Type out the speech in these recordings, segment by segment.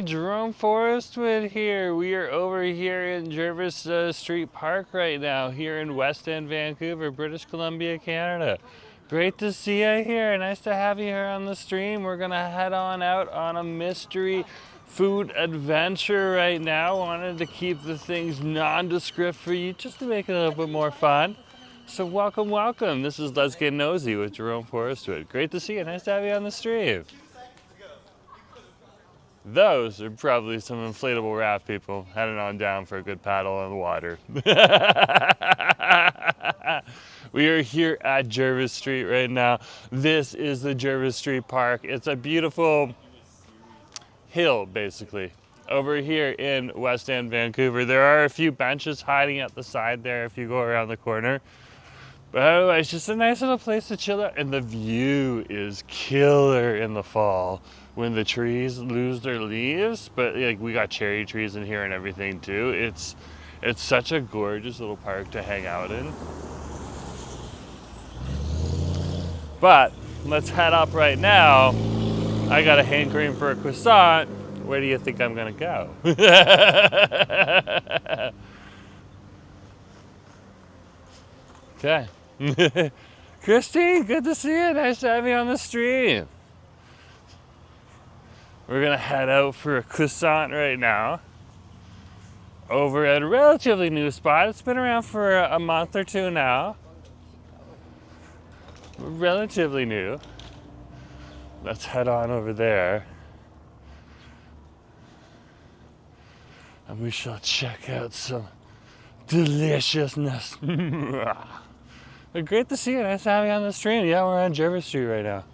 Jerome Forestwood here. We are over here in Jervis Street Park right now, here in West End, Vancouver, British Columbia, Canada. Great to see you here. Nice to have you here on the stream. We're gonna head on out on a mystery food adventure right now. Wanted to keep the things nondescript for you, just to make it a little bit more fun. So welcome, welcome. This is Let's Get Nosy with Jerome Forestwood. Great to see you. Nice to have you on the stream. Those are probably some inflatable raft people heading on down for a good paddle on the water. We are here at Jervis Street right now. This is the Jervis Street Park. It's a beautiful hill, basically, over here in West End, Vancouver. There are a few benches hiding at the side there if you go around the corner. But otherwise, just a nice little place to chill out. And the view is killer in the fall when the trees lose their leaves. But like, we got cherry trees in here and everything too. It's such a gorgeous little park to hang out in. But let's head up right now. I got a hankering for a croissant. Where do you think I'm gonna go? Okay. Christine, good to see you. Nice to have you on the stream. We're gonna head out for a croissant right now over at a relatively new spot. It's been around for a month or two now. Relatively new. Let's head on over there and we shall check out some deliciousness. Great to see you. Nice to have you on the stream. Yeah, we're on Jervis Street right now.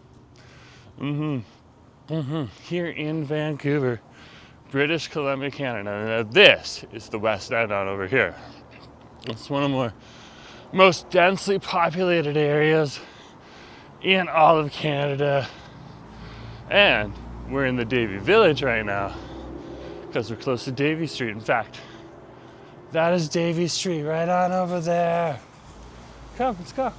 Here in Vancouver, British Columbia, Canada. Now this is the West End on over here. It's one of the most densely populated areas in all of Canada. And we're in the Davie Village right now because we're close to Davie Street. In fact, that is Davie Street right on over there. Come, let's go.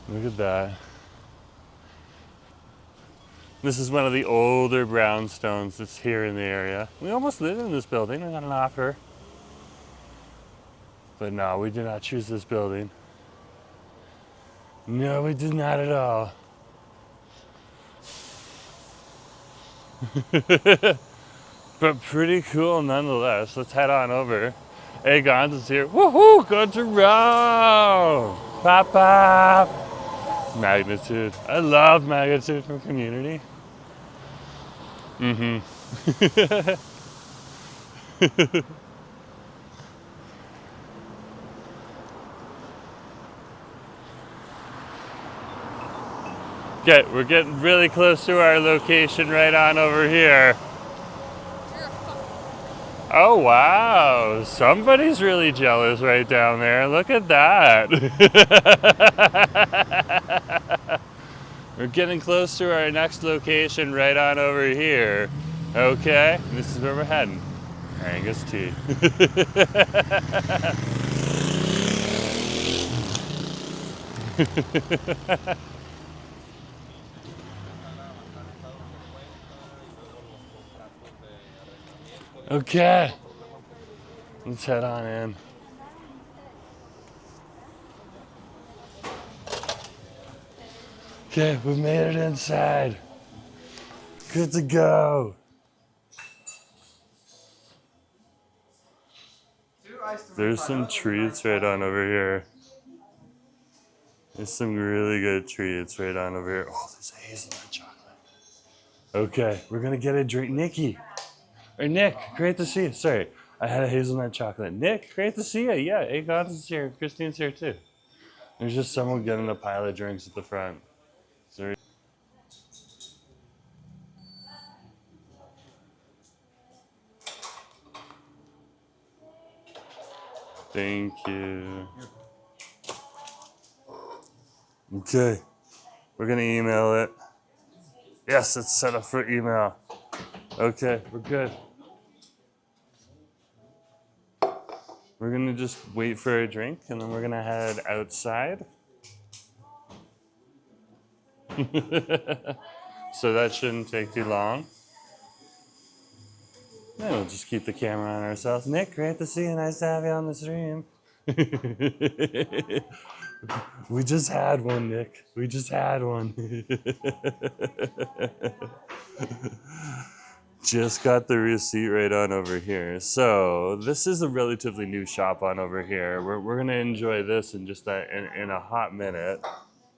Look at that. This is one of the older brownstones that's here in the area. We almost lived in this building. I got an offer. But no, we did not choose this building. No, we did not at all. But pretty cool nonetheless. Let's head on over. Hey, Gons is here. Woohoo! Good to row! Pop, pop! Magnitude. I love magnitude from Community. Okay, we're getting really close to our location right on over here. Oh wow, somebody's really jealous right down there. Look at that. We're getting close to our next location right on over here. Okay, this is where we're heading. Angus T. Okay, let's head on in. Okay, we made it inside. Good to go. There's some treats right on over here. There's some really good treats right on over here. Oh, there's a hazelnut chocolate. Okay, we're gonna get a drink. Nikki. Or Nick, great to see you. Sorry, I had a hazelnut chocolate. Nick, great to see you. Yeah, Agon is here. Christine's here too. There's just someone getting a pile of drinks at the front. Sorry. Thank you. Okay, we're gonna email it. Yes, it's set up for email. Okay, we're good. We're gonna just wait for a drink and then we're gonna head outside. So that shouldn't take too long. Then we'll just keep the camera on ourselves. Nick, great to see you. Nice to have you on the stream. We just had one, Nick. We just had one. Just got the receipt right on over here. So this is a relatively new shop on over here. We're gonna enjoy this in just in a hot minute.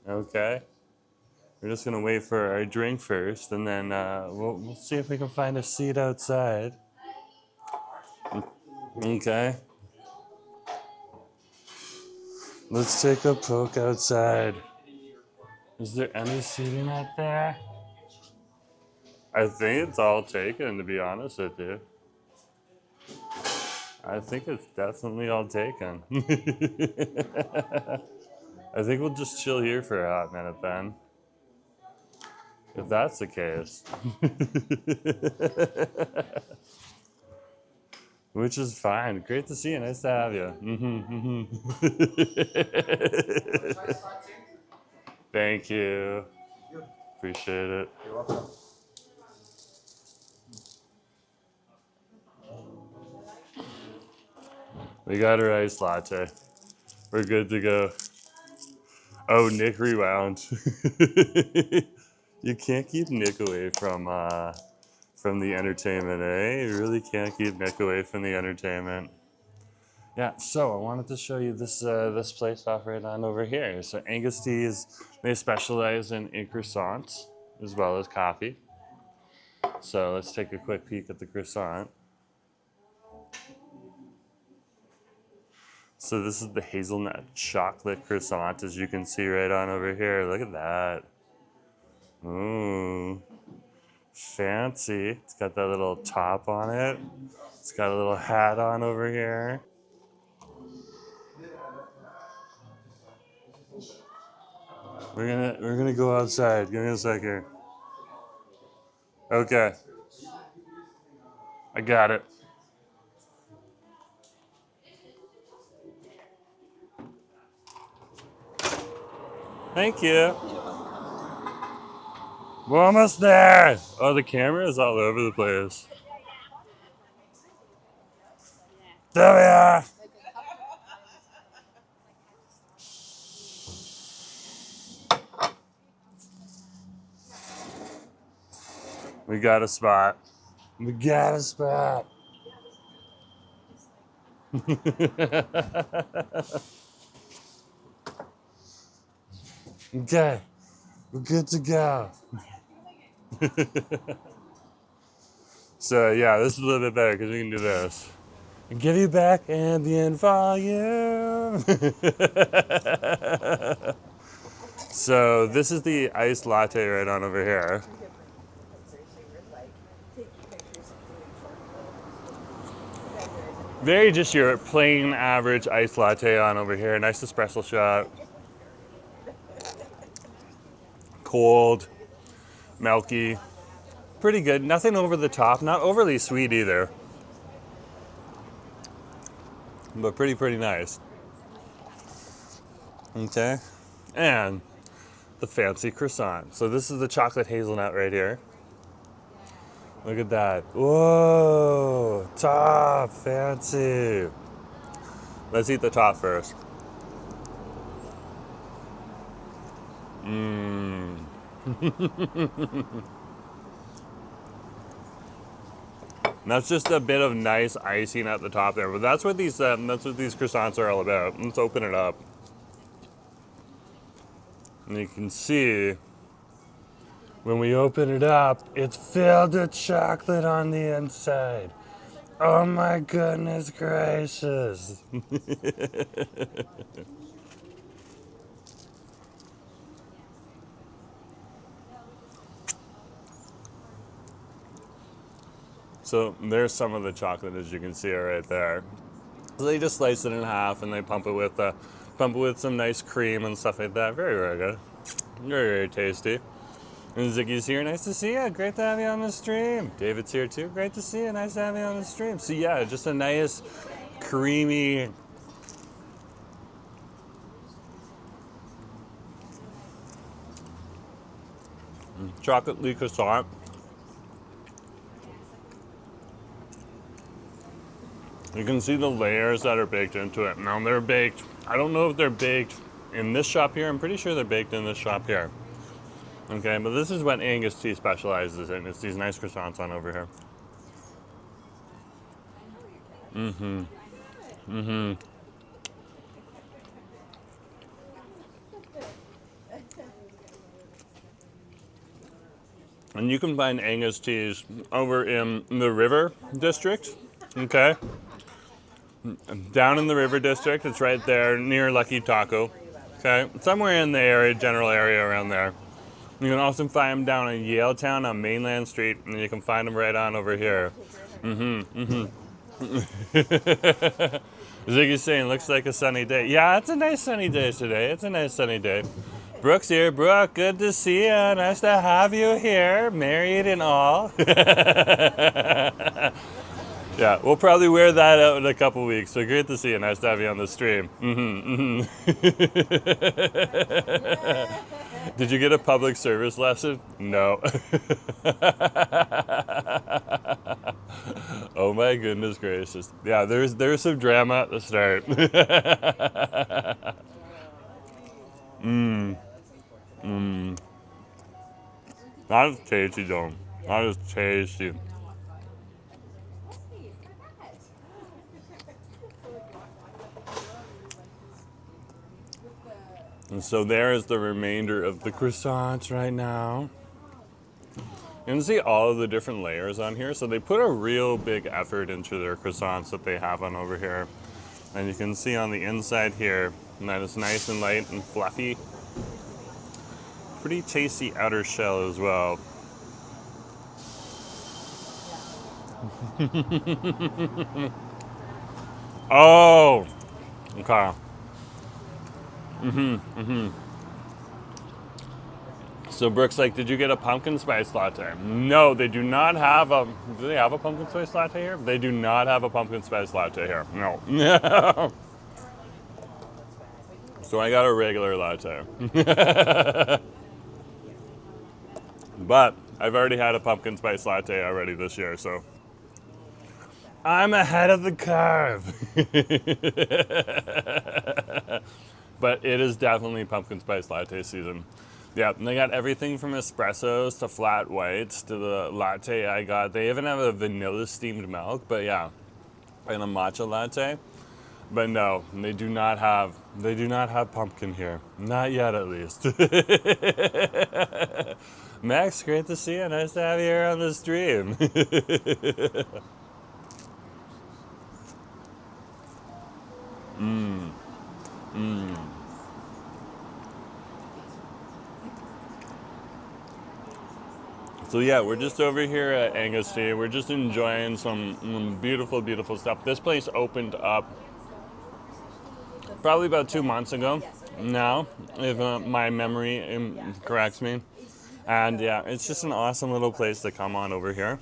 Okay. We're just gonna wait for our drink first, and then we'll see if we can find a seat outside. Okay. Let's take a poke outside. Is there any seating out there? I think it's all taken, to be honest with you. I think it's definitely all taken. I think we'll just chill here for a hot minute then. If that's the case. Which is fine. Great to see you. Nice to have you. Thank you. Appreciate it. You're welcome. We got our iced latte. We're good to go. Oh, Nick rewound. You can't keep Nick away from the entertainment, eh? You really can't keep Nick away from the entertainment. Yeah, so I wanted to show you this this place off right on over here. So Angus T they specialize in croissants as well as coffee. So let's take a quick peek at the croissant. So this is the hazelnut chocolate croissant, as you can see right on over here. Look at that. Ooh, fancy. It's got that little top on it. It's got a little hat on over here. We're gonna go outside. Give me a sec here. Okay. I got it. Thank you. We're almost there. Oh, the camera is all over the place. There we are. We got a spot. We got a spot. Okay, we're good to go. So yeah, this is a little bit better because we can do this. And give you back ambient volume. So this is the iced latte right on over here. Very just your plain average iced latte on over here. Nice espresso shot. Cold, milky, pretty good. Nothing over the top, not overly sweet either. But pretty nice. Okay, and the fancy croissant. So this is the chocolate hazelnut right here. Look at that. Whoa, top, fancy. Let's eat the top first. Mmm. That's just a bit of nice icing at the top there, but that's what these croissants are all about. Let's open it up, and you can see when we open it up, it's filled with chocolate on the inside. Oh my goodness gracious! So there's some of the chocolate, as you can see right there. So they just slice it in half and they pump it with some nice cream and stuff like that. Very good. Very tasty. And Ziggy's here. Nice to see you. Great to have you on the stream. David's here too. Great to see you. Nice to have you on the stream. So yeah, just a nice creamy chocolatey croissant. You can see the layers that are baked into it. Now they're baked, I don't know if they're baked in this shop here. I'm pretty sure they're baked in this shop here. Okay, but this is what Angus T specializes in. It's these nice croissants on over here. Mm-hmm. Mm-hmm. And you can find Angus T's over in the River District, okay? Down in the River District, it's right there near Lucky Taco, okay? Somewhere in the area, general area around there. You can also find them down in Yaletown on Mainland Street, and you can find them right on over here. Mm-hmm, mm-hmm. Ziggy's saying, looks like a sunny day. Yeah, it's a nice sunny day today. It's a nice sunny day. Brooke's here. Brooke, good to see you. Nice to have you here, married and all. Yeah, we'll probably wear that out in a couple weeks. So great to see you. Nice to have you on the stream. Mm-hmm, mm-hmm. Did you get a public service lesson? No. Oh my goodness gracious. Yeah, there's some drama at the start. That is tasty though. That is tasty. And so there is the remainder of the croissants right now. You can see all of the different layers on here. So they put a real big effort into their croissants that they have on over here. And you can see on the inside here that it's nice and light and fluffy. Pretty tasty outer shell as well. Oh, okay. So Brooke's like, did you get a pumpkin spice latte? No, they do not have a, do they have a pumpkin spice latte here? They do not have a pumpkin spice latte here, no. So I got a regular latte. But I've already had a pumpkin spice latte already this year, so I'm ahead of the curve. But it is definitely pumpkin spice latte season. Yeah, and they got everything from espressos to flat whites to the latte I got. They even have a vanilla steamed milk, but yeah, and a matcha latte. But no, they do not have pumpkin here. Not yet, at least. Max, great to see you. Nice to have you here on the stream. So yeah, we're just over here at Angus T. We're just enjoying some beautiful, beautiful stuff. This place opened up probably about 2 months ago now, if my memory corrects me. And yeah, it's just an awesome little place to come on over here.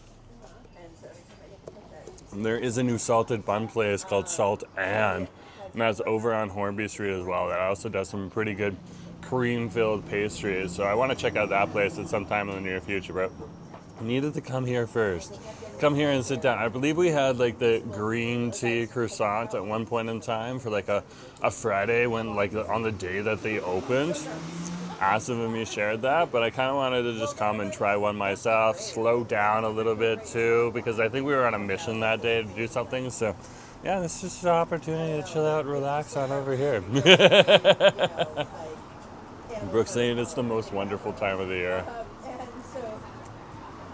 There is a new salted bun place called Salt and that's over on Hornby Street as well. That also does some pretty good cream-filled pastries. So I want to check out that place at some time in the near future, but I needed to come here first. Come here and sit down. I believe we had like the green tea croissant at one point in time for like a Friday when like on the day that they opened. Asim and me shared that, but I kind of wanted to just come and try one myself, slow down a little bit too, because I think we were on a mission that day to do something. So yeah, this is just an opportunity to chill out and relax on over here. Brooke's saying it's the most wonderful time of the year. And so,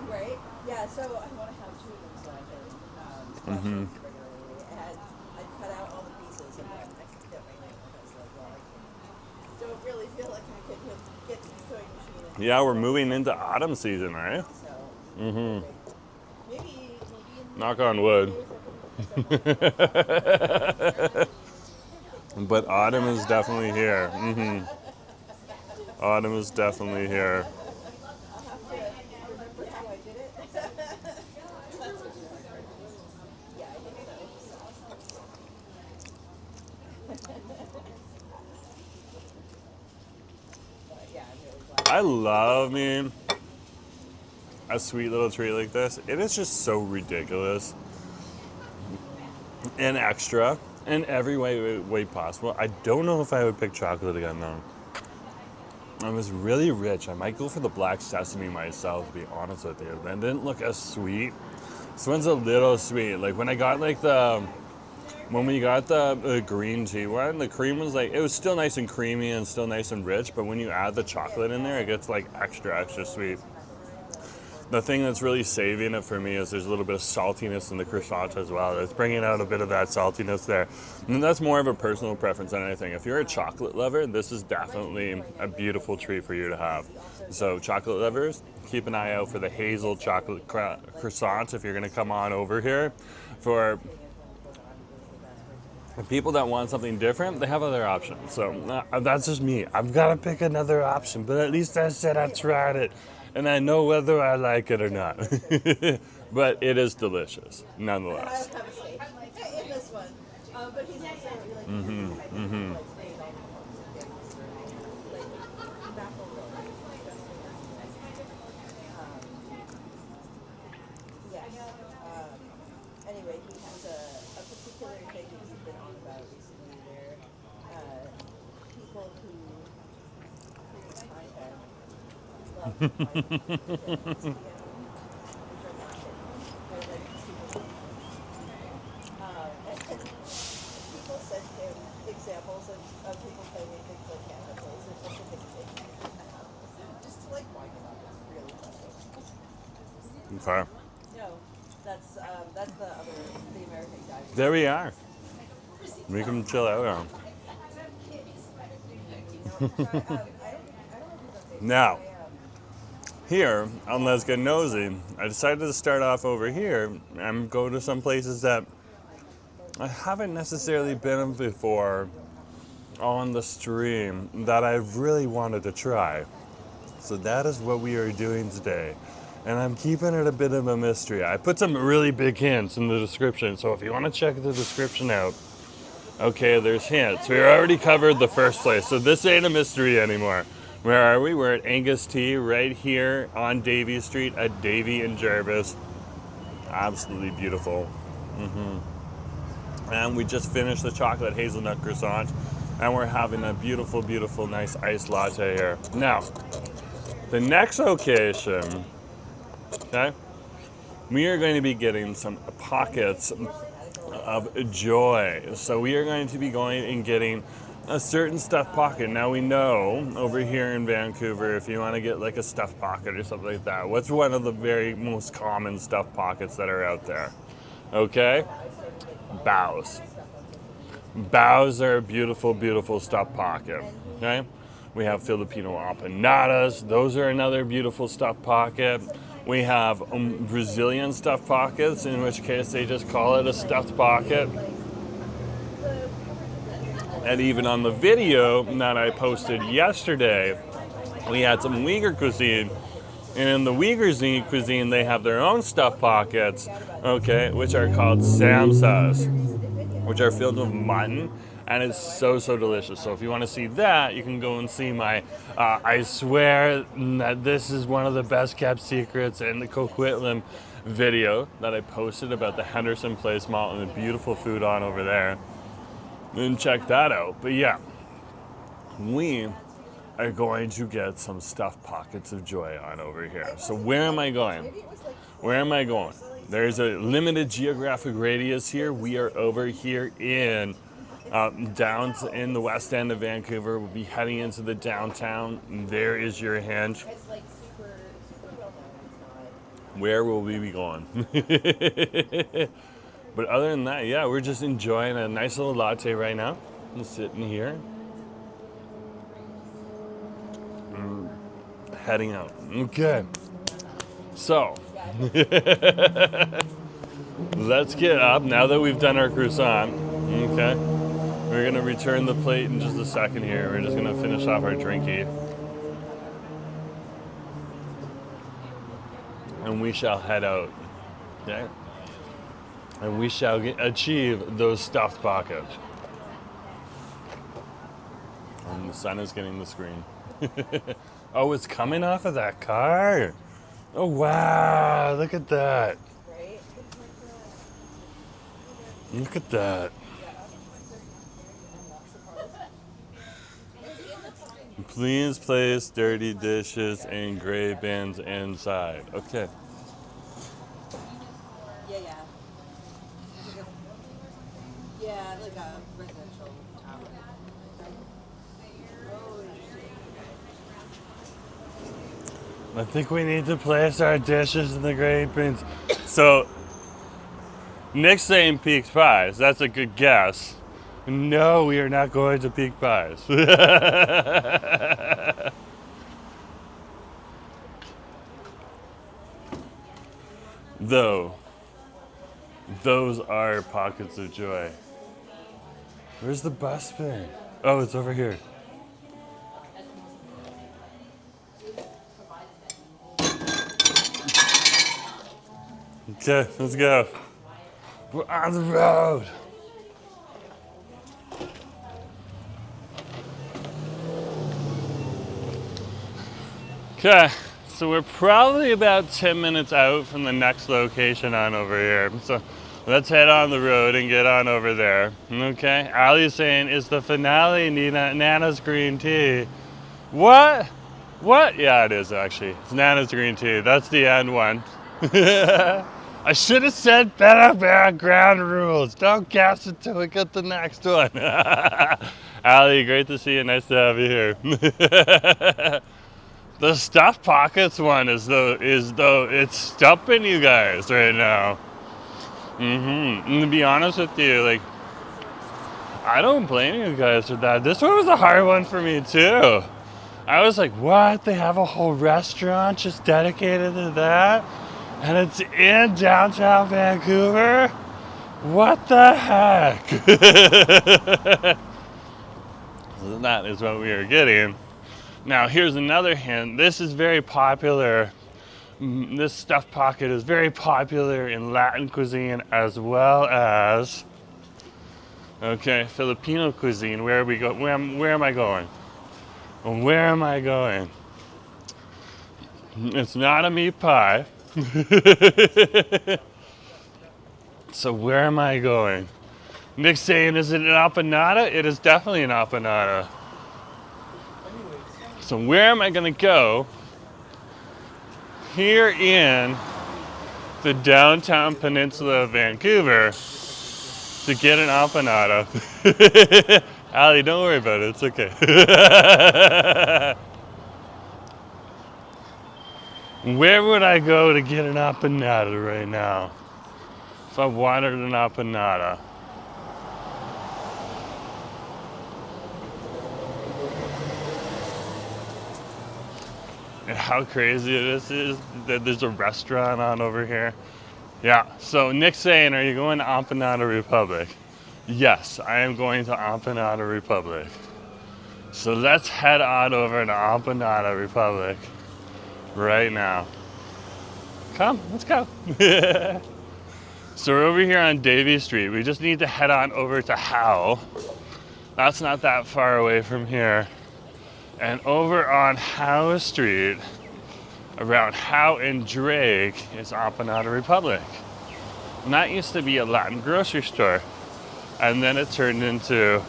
right? Yeah, so I want to have two of them so I can regularly. And I cut out all the pieces and then I could get my name because I don't really feel like I could get to the sewing machine. Yeah, we're moving into autumn season, right? So, maybe knock on wood. But autumn is definitely here. Autumn is definitely here. I love me a sweet little treat like this, it is just so ridiculous and extra in every way possible. I don't know if I would pick chocolate again though. It was really rich. I might go for the black sesame myself, to be honest with you. That didn't look as sweet. This one's a little sweet. Like when I got like when we got the green tea one, the cream was like, it was still nice and creamy and still nice and rich, but when you add the chocolate in there, it gets like extra sweet. The thing that's really saving it for me is there's a little bit of saltiness in the croissant as well. It's bringing out a bit of that saltiness there. And that's more of a personal preference than anything. If you're a chocolate lover, this is definitely a beautiful treat for you to have. So chocolate lovers, keep an eye out for the hazel chocolate croissant if you're gonna come on over here. For people that want something different, they have other options. So that's just me. I've gotta pick another option, but at least I said I tried it. And I know whether I like it or not. But it is delicious, nonetheless. I have a steak in this one. But he's also like... Anyway, he has a particular thing that he's been on about recently where people who create content people send him examples of people playing things like cannibals or something that they just to like wind him up. It's really frustrating. Okay. No, that's the American guy. There we are. We can chill out now. Now, here on Let's Get Nosy, I decided to start off over here and go to some places that I haven't necessarily been before on the stream that I really wanted to try. So that is what we are doing today. And I'm keeping it a bit of a mystery. I put some really big hints in the description, so if you want to check the description out, okay, there's hints. We already covered the first place, so this ain't a mystery anymore. Where are we? We're at Angus T right here on Davie Street at Davie and Jarvis. Absolutely beautiful. And we just finished the chocolate hazelnut croissant, and we're having a beautiful, beautiful, nice iced latte here. Now, the next location, okay, we are going to be getting some pockets of joy. So we are going to be going and getting a certain stuffed pocket. Now we know over here in Vancouver, if you want to get like a stuffed pocket or something like that, what's one of the very most common stuffed pockets that are out there? Okay? Bows. Bows are a beautiful, beautiful stuffed pocket. Okay? We have Filipino empanadas. Those are another beautiful stuffed pocket. We have Brazilian stuffed pockets, in which case they just call it a stuffed pocket. And even on the video that I posted yesterday, we had some Uyghur cuisine. And in the Uyghur cuisine, they have their own stuffed pockets, okay, which are called samsas, which are filled with mutton. And it's so, so delicious. So if you want to see that, you can go and see my, I swear that this is one of the best kept secrets in the Coquitlam video that I posted about the Henderson Place Mall and the beautiful food on over there. And check that out. But yeah, we are going to get some stuffed pockets of joy on over here. So where am I going? Where am I going? There's a limited geographic radius here. We are over here in down in the west end of Vancouver. We'll be heading into the downtown. There is your hint. Where will we be going? But other than that, yeah, we're just enjoying a nice little latte right now. I'm sitting here. Heading out. Okay. So, let's get up now that we've done our croissant. Okay. We're going to return the plate in just a second here. We're just going to finish off our drinky. And we shall head out. Okay. And we shall achieve those stuffed pockets. And the sun is getting the screen. Oh, it's coming off of that car. Oh wow, look at that. Right? Look at that. Please place dirty dishes and gray bins inside. Okay. Yeah, yeah. Yeah, like a residential tower. Oh, I think we need to place our dishes in the gray bins. So, Nick's saying Peak Pies. That's a good guess. No, we are not going to Peak Pies. Though, those are pockets of joy. Where's the bus bin? Oh, it's over here. Okay, let's go. We're on the road. Okay, so we're probably about 10 minutes out from the next location on over here. So let's head on the road and get on over there. Okay, Ali's saying, is the finale Nana's green tea? What? What? Yeah, it is actually. It's Nana's green tea. That's the end one. I should have said better background rules. Don't guess until we get the next one. Ali, great to see you. Nice to have you here. The stuffed pockets one is though it's stumping you guys right now. And to be honest with you, like, I don't blame you guys for that. This one was a hard one for me too. I was like, what? They have a whole restaurant just dedicated to that? And it's in downtown Vancouver? What the heck? So that is what we are getting. Now, here's another hint. This is very popular. This stuffed pocket is very popular in Latin cuisine as well as, okay, Filipino cuisine. Where are we go? Where am I going? Where am I going? It's not a meat pie. So where am I going? Nick's saying, is it an empanada? It is definitely an empanada. So where am I gonna go? Here in the downtown peninsula of Vancouver to get an empanada. Ali, don't worry about it, it's okay. Where would I go to get an empanada right now? If I wanted an empanada. And how crazy this is that there's a restaurant on over here. Yeah, so Nick's saying, are you going to Empanada Republic? Yes, I am going to Empanada Republic. So let's head on over to Empanada Republic right now. Come, let's go. So we're over here on Davie Street. We just need to head on over to Howe. That's not that far away from here. And over on Howe Street, around Howe and Drake, is Empanada Republic. And that used to be a Latin grocery store. And then it turned into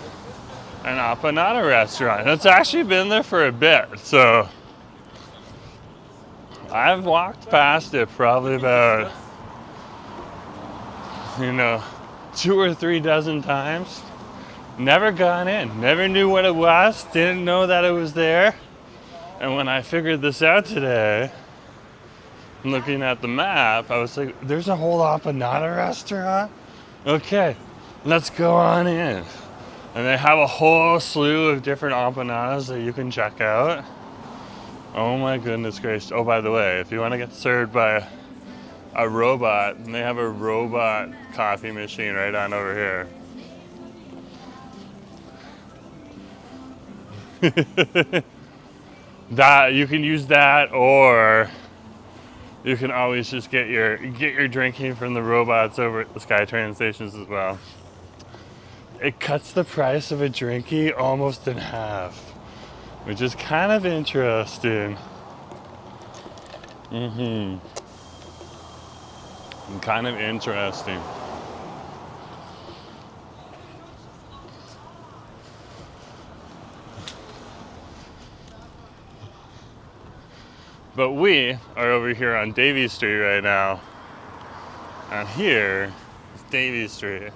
an empanada restaurant. It's actually been there for a bit, so I've walked past it probably about, 2 or 3 dozen times. Never gone in, never knew what it was, didn't know that it was there. And when I figured this out today, looking at the map, I was like, there's a whole empanada restaurant? Okay, let's go on in. And they have a whole slew of different empanadas that you can check out. Oh my goodness gracious. Oh, by the way, if you want to get served by a robot, they have a robot coffee machine right on over here. That you can use that, or you can always just get your drinking from the robots over at the SkyTrain stations as well. It cuts the price of a drinky almost in half, which is kind of interesting. Mm-hmm. Kind of interesting. But we are over here on Davie Street right now. And here is Davie Street.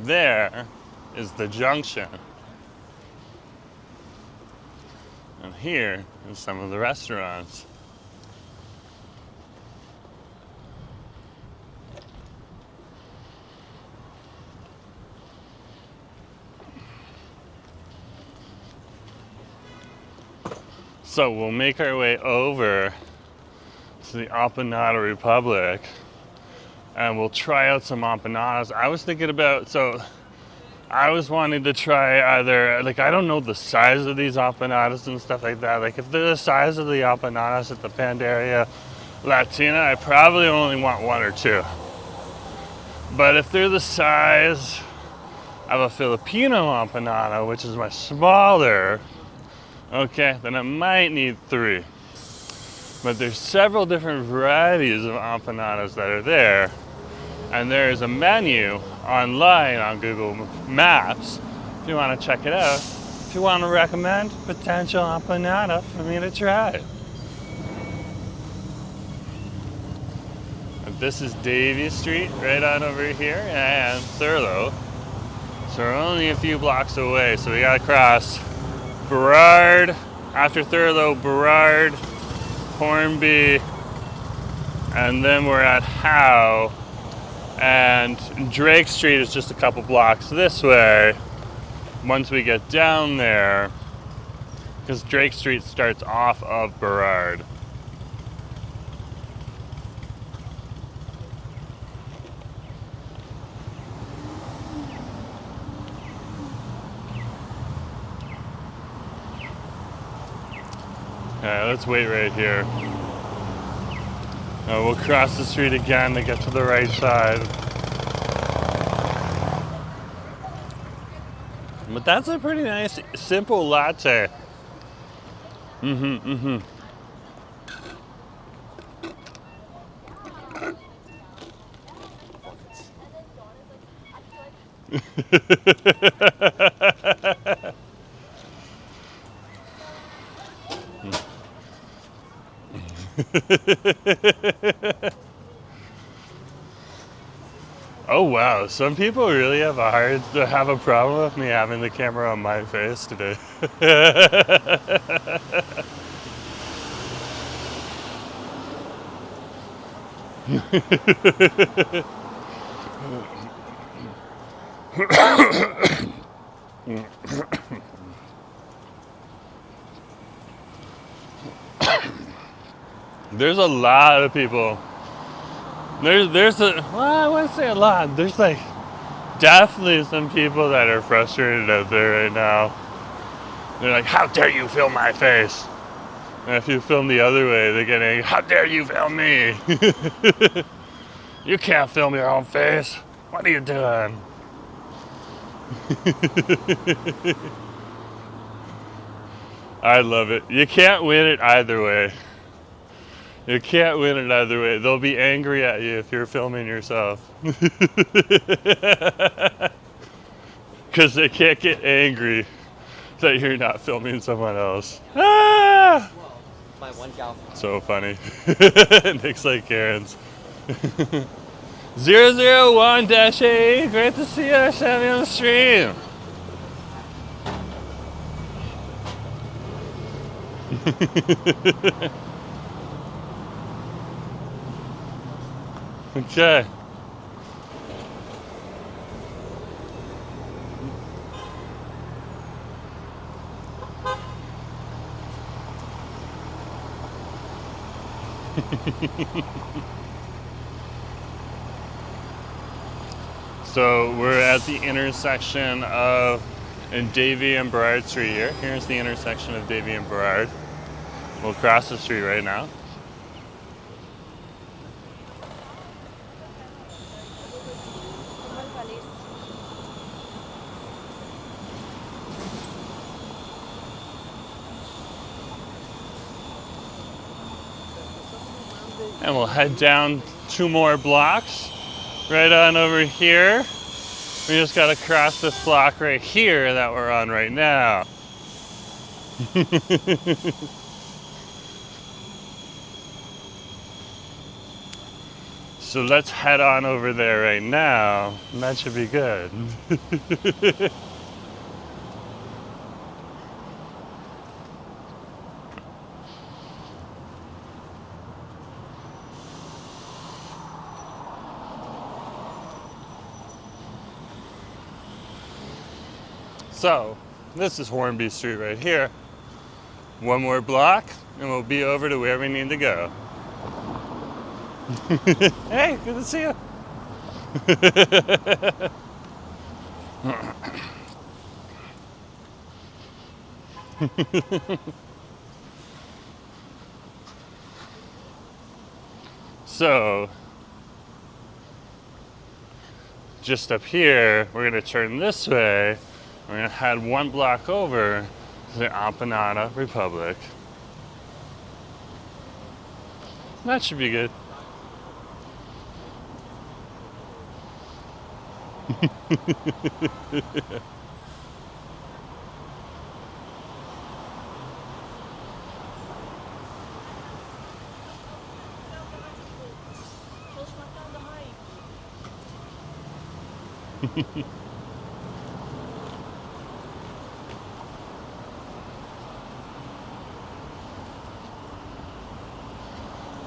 There is the junction. And here is some of the restaurants. So we'll make our way over to the Empanada Republic and we'll try out some empanadas. I was thinking about, I was wanting to try either, like, I don't know the size of these empanadas and stuff like that. Like, if they're the size of the empanadas at the Pandaria Latina, I probably only want one or two. But if they're the size of a Filipino empanada, which is much smaller, okay, then I might need 3. But there's several different varieties of empanadas that are there. And there is a menu online on Google Maps if you want to check it out. If you want to recommend potential empanada for me to try. And this is Davie Street right on over here and Thurlow. So we're only a few blocks away. So we gotta cross Burrard, after Thurlow, Burrard, Hornby, and then we're at Howe. And Drake Street is just a couple blocks this way once we get down there, because Drake Street starts off of Burrard. Alright, let's wait right here. We'll cross the street again to get to the right side. But that's a pretty nice, simple latte. Oh wow, some people really have a problem with me having the camera on my face today. There's a lot of people. I wouldn't say a lot. There's like definitely some people that are frustrated out there right now. They're like, how dare you film my face? And if you film the other way, they're getting, how dare you film me? You can't film your own face. What are you doing? I love it. You can't win it either way. You can't win it either way. They'll be angry at you if you're filming yourself. Because they can't get angry that you're not filming someone else. Ah! My one gal. So funny. Nick's like Karen's. 001-A. Great to see you, Shammy, on the stream. Okay. So we're at the intersection of Davie and Burrard Street here. Here's the intersection of Davie and Burrard. We'll cross the street right now. And we'll head down 2 more blocks, right on over here. We just gotta cross this block right here that we're on right now. So let's head on over there right now. That should be good. So, this is Hornby Street right here. 1 more block and we'll be over to where we need to go. Hey, good to see you. So, just up here, we're gonna turn this way. We're gonna head 1 block over to the Empanada Republic. That should be good.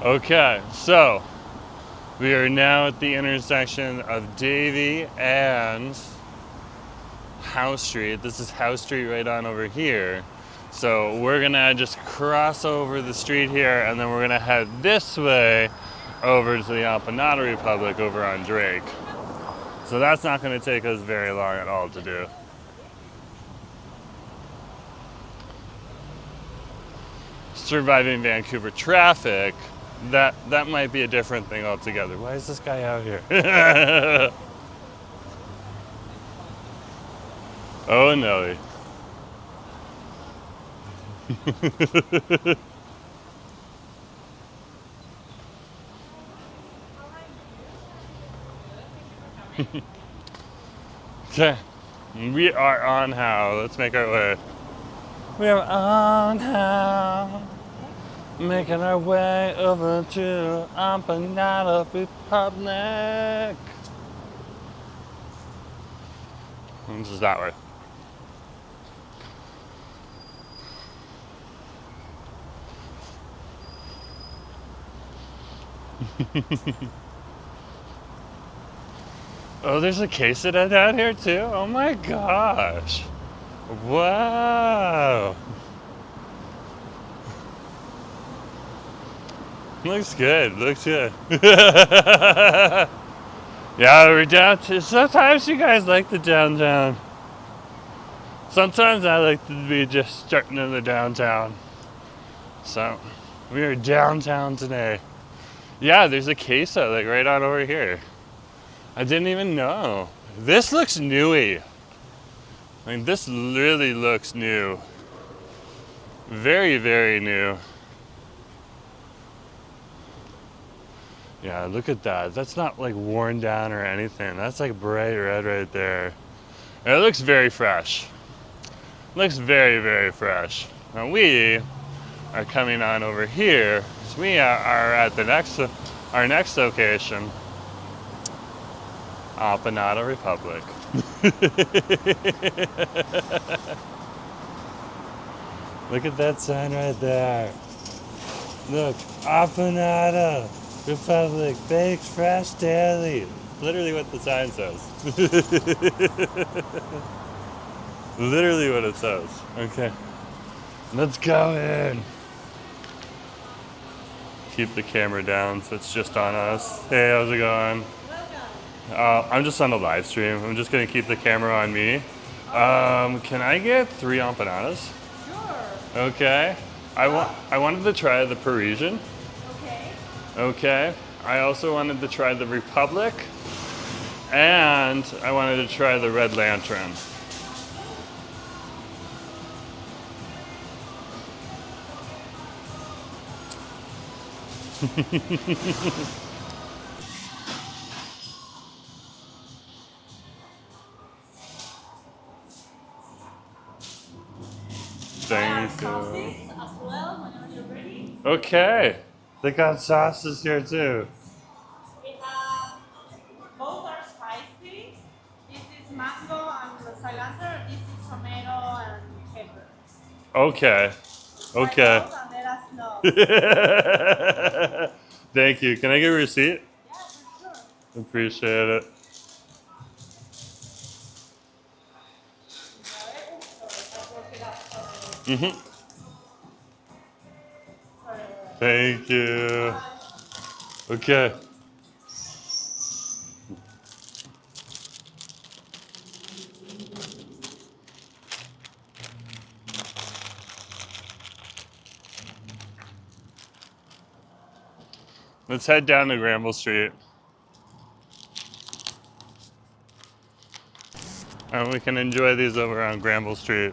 Okay, so we are now at the intersection of Davie and House Street. This is House Street right on over here. So we're gonna just cross over the street here and then we're gonna head this way over to the Empanada Republic over on Drake. So that's not gonna take us very long at all to do. Surviving Vancouver traffic, that might be a different thing altogether. Why is this guy out here? Oh no. Okay, we are on how. Let's make our way. We are on how. Making our way over to Empanada Republic. This is that way. Oh, there's a quesadilla down here too? Oh my gosh. Wow. Looks good, looks good. Yeah, we're down to, sometimes you guys like the downtown. Sometimes I like to be just starting in the downtown. So, we are downtown today. Yeah, there's a queso like right on over here. I didn't even know. This looks newy. I mean, this really looks new. Very, very new. Yeah, look at that. That's not like worn down or anything. That's like bright red right there. And it looks very fresh. Looks very, very fresh. Now we are coming on over here. So we are at the our next location, Empanada Republic. Look at that sign right there. Look, Empanada Republic, baked fresh daily. Literally what the sign says. Literally what it says. Okay, let's go in. Keep the camera down so it's just on us. Hey, how's it going? I'm just on the live stream. I'm just gonna keep the camera on me. Can I get 3 empanadas? Sure. Okay. I wanted to try the Parisian. Okay. I also wanted to try the Republic, and I wanted to try the Red Lantern. Thank Sauces you. as well, whenever you're ready. Okay. They got sauces here too. We have both are spicy. This is mango and cilantro. This is tomato and pepper. Okay. Try Okay. both and let us know. Thank you. Can I get a receipt? Yeah, for sure. Appreciate it. Mm-hmm. Thank you. Okay. Let's head down to Granville Street. And we can enjoy these over on Granville Street.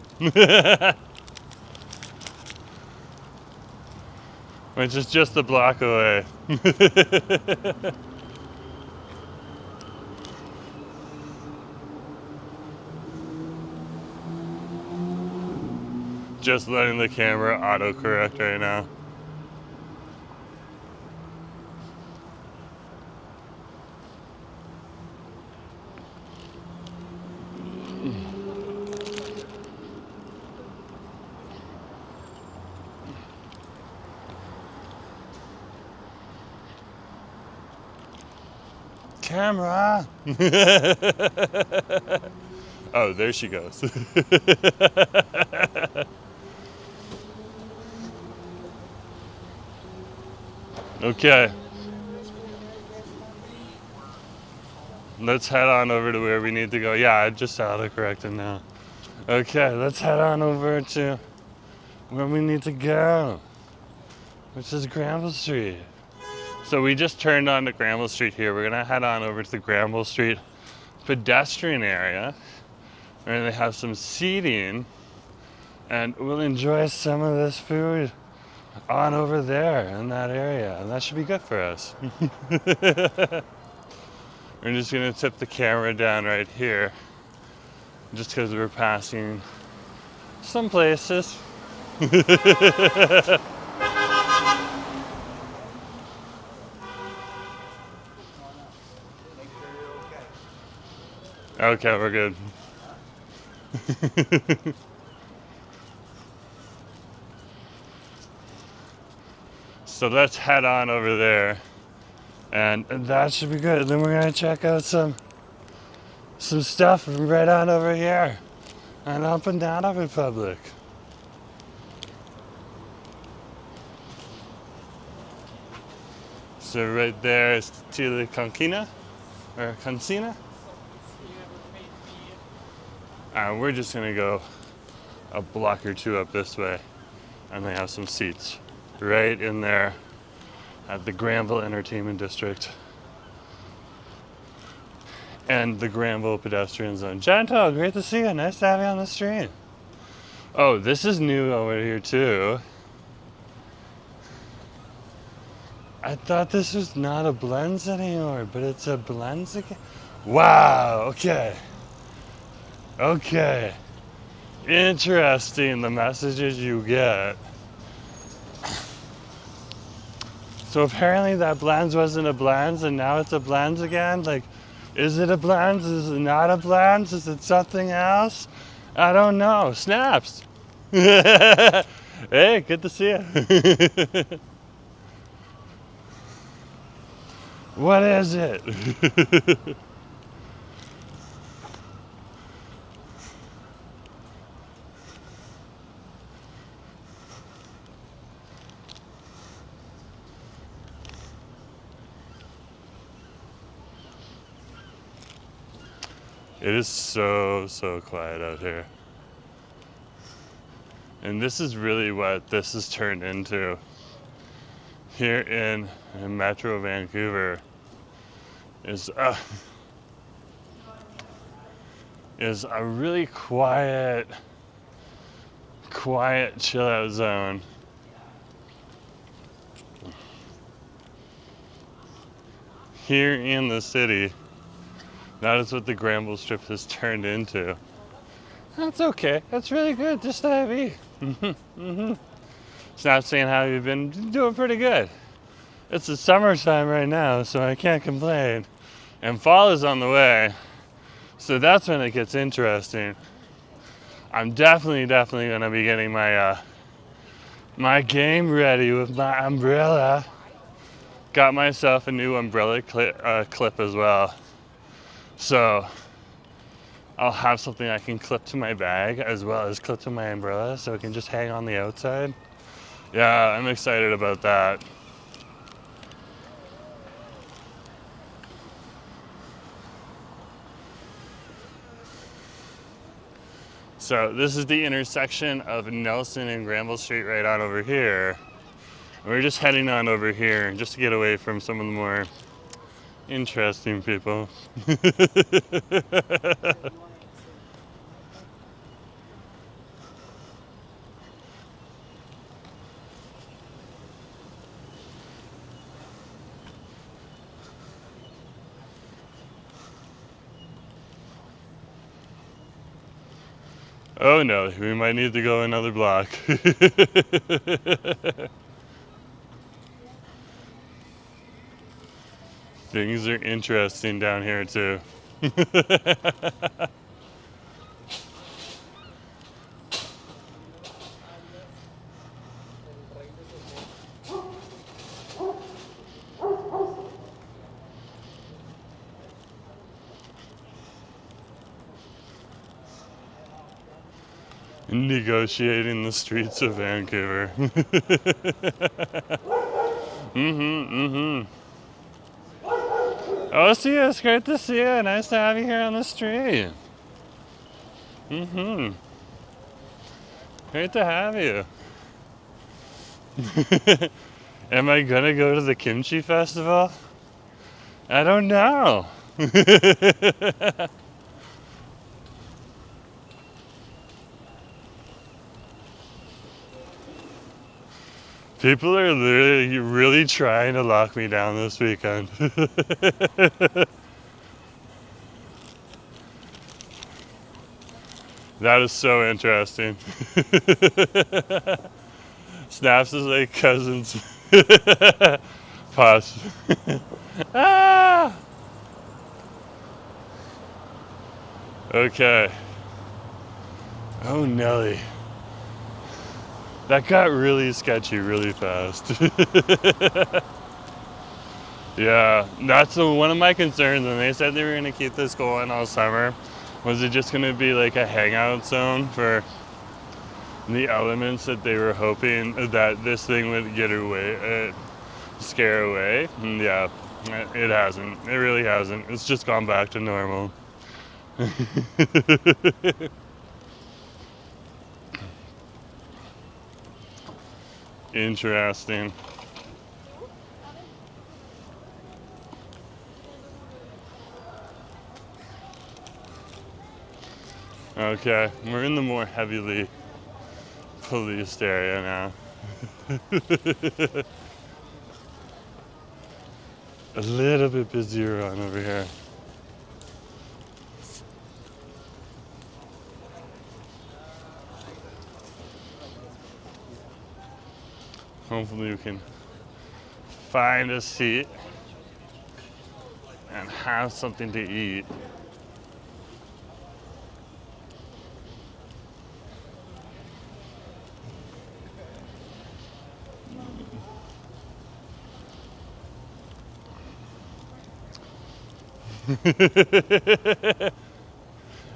Which is just a block away. Just letting the camera autocorrect right now. Camera! Oh, there she goes. Okay. Let's head on over to where we need to go. Yeah, I just autocorrected now. Okay, let's head on over to where we need to go, which is Granville Street. So we just turned on to Granville Street here. We're gonna head on over to the Granville Street pedestrian area where they have some seating, and we'll enjoy some of this food on over there in that area, and that should be good for us. We're just gonna tip the camera down right here just because we're passing some places. Okay, we're good. So let's head on over there, and that should be good. Then we're gonna check out some stuff right on over here on Empanada Republic. So right there is Tila Concina, or Concina. And we're just gonna go a block or two up this way, and they have some seats right in there at the Granville Entertainment District and the Granville Pedestrian Zone. Gentle, great to see you. Nice to have you on the stream. Oh, this is new over here too. I thought this was not a blends anymore, but it's a blends again. Wow, okay. Okay. Interesting, the messages you get. So apparently that blends wasn't a blends and now it's a blends again? Like, is it a blends? Is it not a blends? Is it something else? I don't know. Snaps. Hey, good to see you. What is it? It is so quiet out here. And this is really what this has turned into here in Metro Vancouver is a really quiet chill out zone. here in the city. That is what the Granville Strip has turned into. That's okay. That's really good. Just IV. Snap saying how you've been doing pretty good. It's the summertime right now, so I can't complain. And fall is on the way, so that's when it gets interesting. I'm definitely gonna be getting my my game ready with my umbrella. Got myself a new umbrella clip as well. So I'll have something I can clip to my bag as well as clip to my umbrella so it can just hang on the outside. Yeah, I'm excited about that. So this is the intersection of Nelson and Granville Street right on over here. We're just heading on over here just to get away from some of the more interesting people. Oh no, we might need to go another block. Things are interesting down here too. Negotiating the streets of Vancouver. Oh, see you. It's great to see you. Nice to have you here on the street. Great to have you. Am I gonna go to the kimchi festival? I don't know. People are literally really trying to lock me down this weekend. That is so interesting. Snaps is like cousins. Pause. Ah! Okay. Oh, Nelly. That got really sketchy really fast. Yeah, that's one of my concerns when they said they were gonna keep this going all summer. Was it just gonna be like a hangout zone for the elements that they were hoping that this thing would get away, scare away? Yeah, it hasn't. It really hasn't. It's just gone back to normal. Interesting. Okay, we're in the more heavily policed area now. A little bit busier on over here. Hopefully we can find a seat and have something to eat.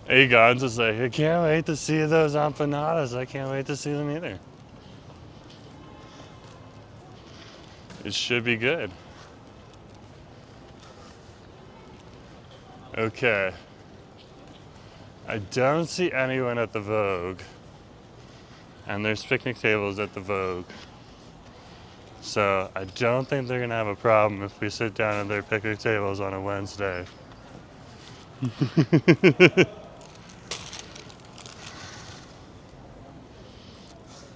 Agon's is like, I can't wait to see those empanadas. I can't wait to see them either. It should be good. Okay. I don't see anyone at the Vogue. And there's picnic tables at the Vogue. So I don't think they're gonna have a problem if we sit down at their picnic tables on a Wednesday.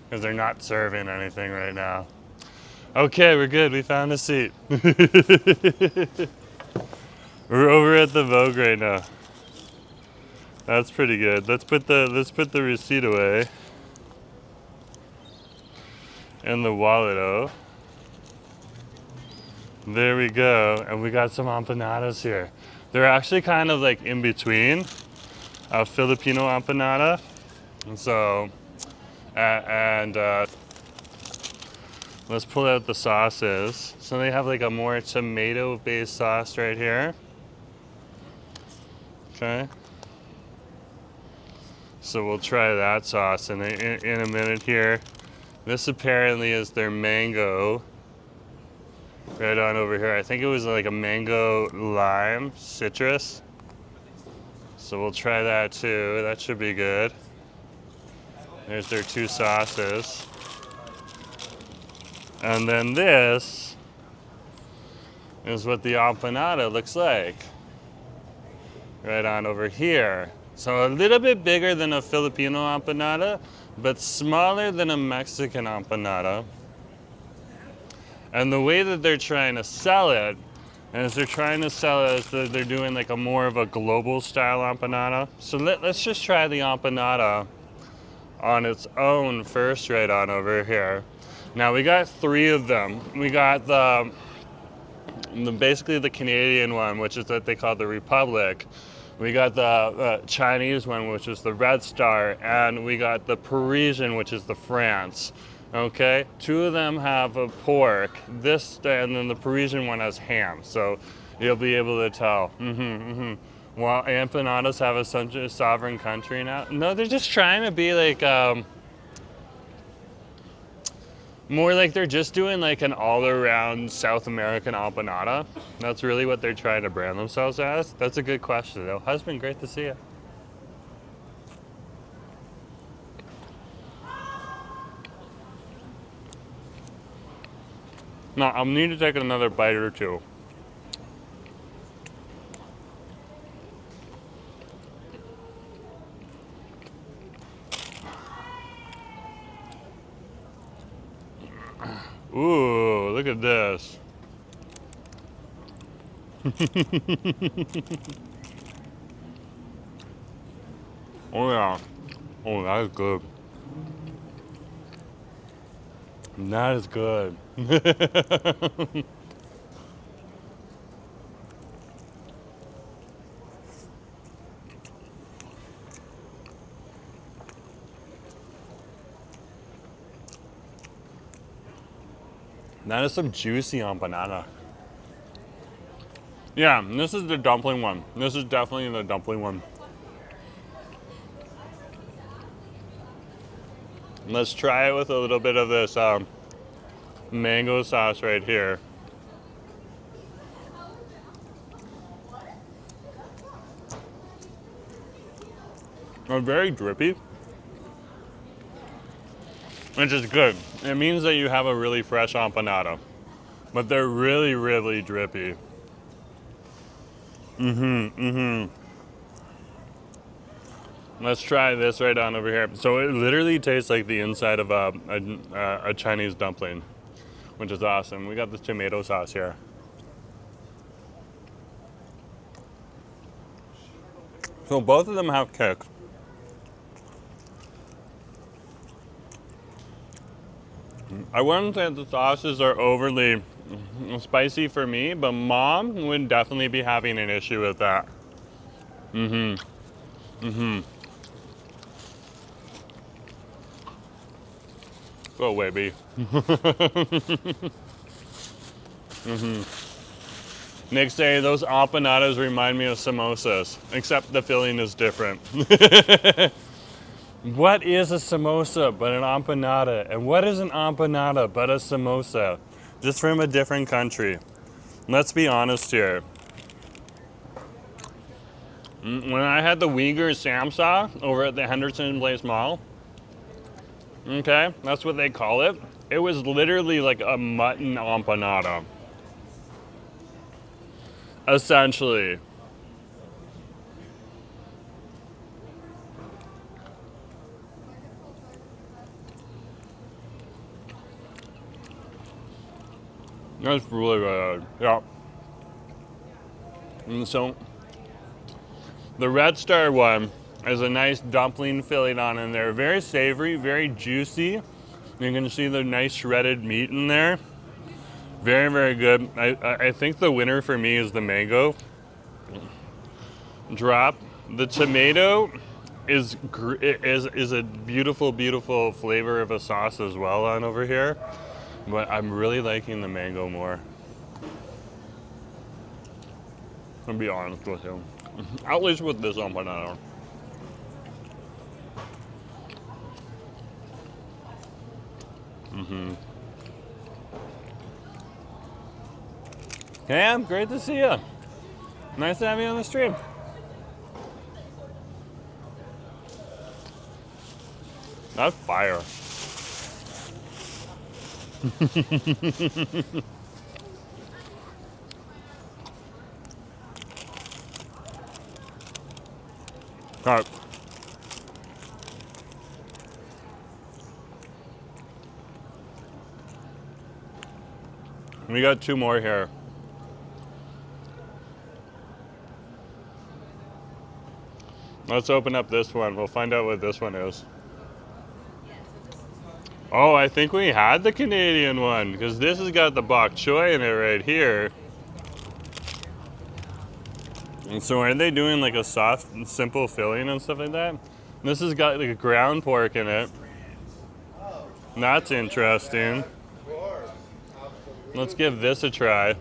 Because they're not serving anything right now. Okay, we're good. We found a seat. We're over at the Vogue right now. That's pretty good. Let's put the receipt away. And the wallet out. There we go. And we got some empanadas here. They're actually kind of like in between a Filipino empanada. And so, let's pull out the sauces. So they have like a more tomato-based sauce right here. Okay. So we'll try that sauce in a minute here. This apparently is their mango. Right on over here. I think it was like a mango lime citrus. So we'll try that too. That should be good. There's their two sauces. And then this is what the empanada looks like. Right on over here. So a little bit bigger than a Filipino empanada, but smaller than a Mexican empanada. And the way that they're trying to sell it is they're trying to sell it as they're doing like a more of a global style empanada. So let's just try the empanada on its own first right on over here. Now we got 3 of them. We got basically the Canadian one, which is what they call the Republic. We got the Chinese one, which is the Red Star, and we got the Parisian, which is the France. Okay, 2 of them have a pork. And then the Parisian one has ham. So you'll be able to tell. Well, empanadas have a sovereign country now. No, they're just trying to be like more like they're just doing like an all-around South American empanada. That's really what they're trying to brand themselves as. That's a good question, though. Husband, great to see you. Now, I'll need to take another bite or two. Ooh, look at this. Oh yeah. Oh, that is good. That is good. That is some juicy empanada. Yeah, and this is the dumpling one. This is definitely the dumpling one. Let's try it with a little bit of this mango sauce right here. They're very drippy, which is good. It means that you have a really fresh empanada, but they're really, really drippy. Let's try this right on over here. So it literally tastes like the inside of a Chinese dumpling, which is awesome. We got this tomato sauce here. So both of them have kick. I wouldn't say the sauces are overly spicy for me, but Mom would definitely be having an issue with that. Go away, B. Nick say those empanadas remind me of samosas, except the filling is different. What is a samosa but an empanada? And what is an empanada but a samosa? Just from a different country. Let's be honest here. When I had the Uyghur samsa over at the Henderson Place Mall, okay, that's what they call it. It was literally like a mutton empanada. Essentially. That's really good. Yeah. And so the Red Star one is a nice dumpling filling on in there. Very savory, very juicy. You can see the nice shredded meat in there. Very, very good. I think the winner for me is the mango drop. The tomato is a beautiful, beautiful flavor of a sauce as well on over here. But I'm really liking the mango more. I'll be honest with you. At least with this empanada. Cam, great to see you. Nice to have you on the stream. That's fire. All right. We got two more here. Let's open up this one. We'll find out what this one is. Oh, I think we had the Canadian one because this has got the bok choy in it right here. And so are they doing like a soft, simple filling and stuff like that? This has got like a ground pork in it. That's interesting. Let's give this a try.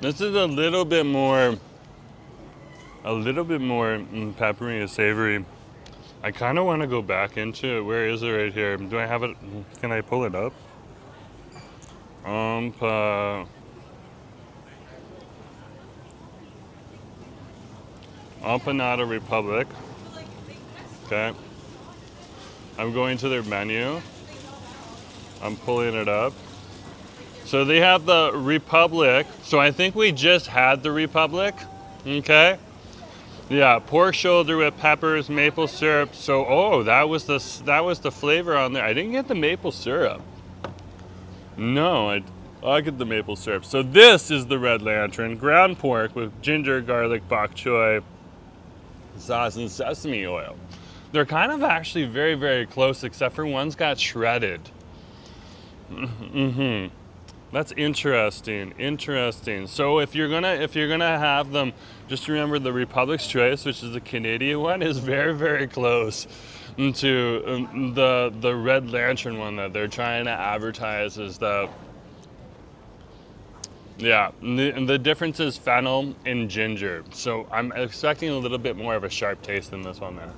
This is a little bit more peppery and savory. I kind of want to go back into it. Where is it right here? Do I have it? Can I pull it up? Empanada Republic. Okay. I'm going to their menu. I'm pulling it up. So they have the Republic. So I think we just had the Republic. Okay. Yeah, pork shoulder with peppers, maple syrup. So that was the flavor on there. I didn't get the maple syrup. No, I get the maple syrup. So this is the Red Lantern, ground pork with ginger, garlic, bok choy, sauce, and sesame oil. They're kind of actually very, very close, except for one's got shredded. That's interesting. So if you're gonna have them, just remember the Republic's Choice, which is the Canadian one, is very, very close to the Red Lantern one that they're trying to advertise as the. Yeah, the difference is fennel and ginger. So I'm expecting a little bit more of a sharp taste in this one there.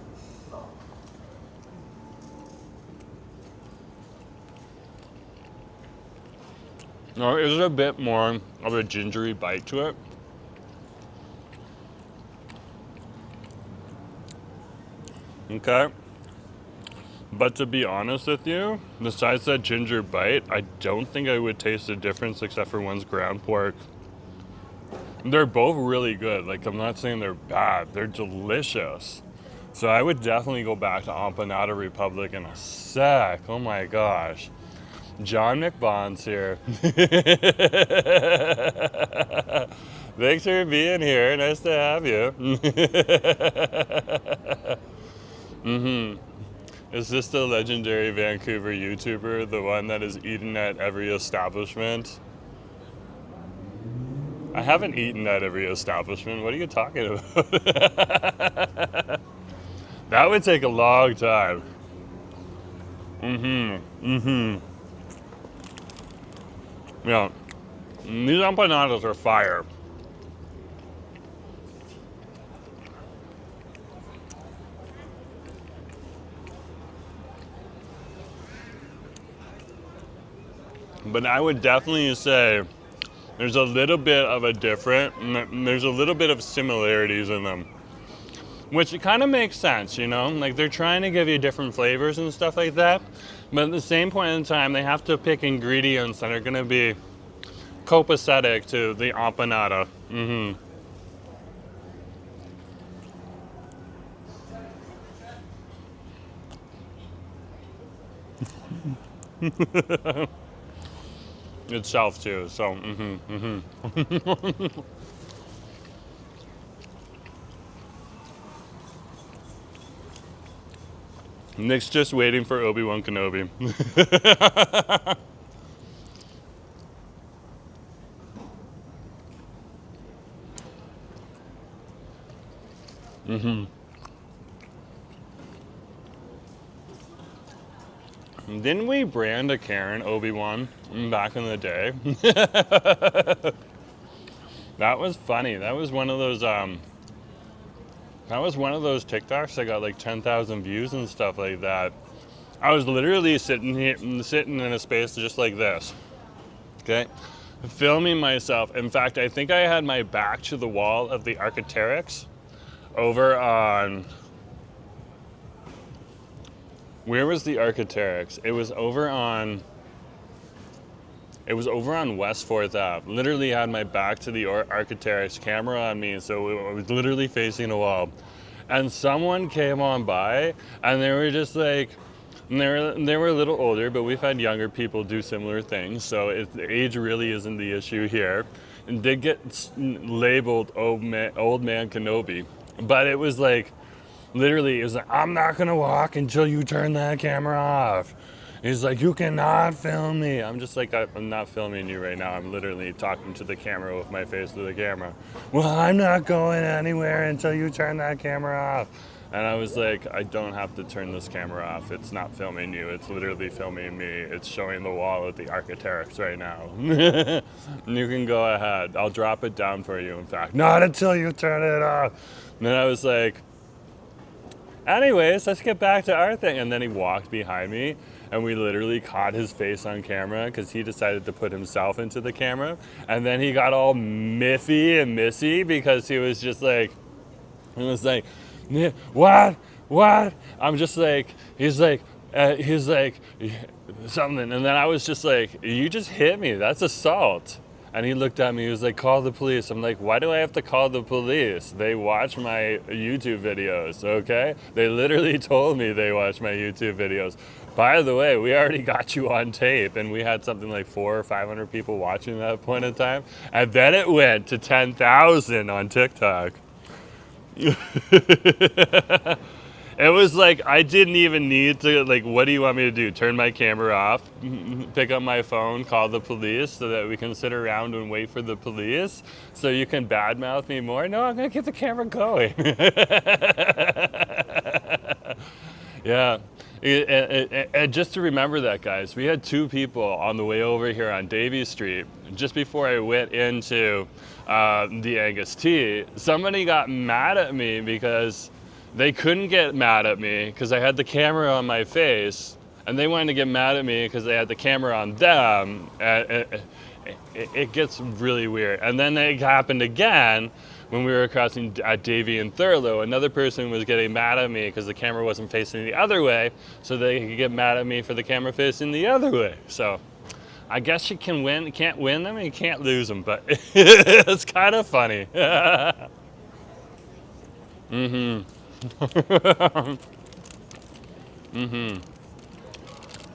No, there's a bit more of a gingery bite to it. Okay. But to be honest with you, besides that ginger bite, I don't think I would taste a difference except for one's ground pork. They're both really good. Like, I'm not saying they're bad. They're delicious. So I would definitely go back to Empanada Republic in a sec. Oh my gosh. John McBond's here. Thanks for being here. Nice to have you. Is this the legendary Vancouver YouTuber, the one that is eaten at every establishment? I haven't eaten at every establishment. What are you talking about? That would take a long time. Yeah, these empanadas are fire. But I would definitely say there's a little bit of a there's a little bit of similarities in them. Which kind of makes sense, you know? Like, they're trying to give you different flavors and stuff like that. But at the same point in time, they have to pick ingredients that are going to be copacetic to the empanada. Mm-hmm. Itself too, so Nick's just waiting for Obi-Wan Kenobi. Didn't we brand a Karen Obi-Wan back in the day? That was funny. That was one of those TikToks that got like 10,000 views and stuff like that. I was literally sitting in a space just like this. Okay? Filming myself. In fact, I think I had my back to the wall of the Archaeopteryx over on... Where was the Archaeopteryx? It was over on West 4th Ave. Literally had my back to the Archaeopteryx, camera on me, so I was literally facing a wall. And someone came on by, and they were just like, they were a little older, but we've had younger people do similar things, so age really isn't the issue here. And did get labeled old man Kenobi, but it was like, literally, it was like, I'm not gonna walk until you turn that camera off. He's like, you cannot film me. I'm just like, I'm not filming you right now. I'm literally talking to the camera with my face to the camera. Well, I'm not going anywhere until you turn that camera off. And I was like, I don't have to turn this camera off. It's not filming you. It's literally filming me. It's showing the wall at the Archaeopteryx right now. You can go ahead. I'll drop it down for you, in fact. Not until you turn it off. And then I was like, anyways, let's get back to our thing. And then he walked behind me, and we literally caught his face on camera because he decided to put himself into the camera. And then he got all miffy and missy because he was just like, what? I'm just like, he's like, something. And then I was just like, you just hit me. That's assault. And he looked at me, he was like, call the police. I'm like, why do I have to call the police? They watch my YouTube videos, okay? They literally told me they watch my YouTube videos. By the way, we already got you on tape, and we had something like 400 or 500 people watching at that point in time. And then it went to 10,000 on TikTok. It was like, I didn't even need to, like, what do you want me to do? Turn my camera off, pick up my phone, call the police so that we can sit around and wait for the police so you can badmouth me more? No, I'm going to keep the camera going. Yeah. And just to remember that, guys, we had 2 people on the way over here on Davie Street. Just before I went into the Angus T, somebody got mad at me because they couldn't get mad at me because I had the camera on my face, and they wanted to get mad at me because they had the camera on them. It gets really weird. And then it happened again when we were crossing at Davie and Thurlow. Another person was getting mad at me because the camera wasn't facing the other way, so they could get mad at me for the camera facing the other way. So I guess you can win. You can't win them and you can't lose them, but it's kind of funny.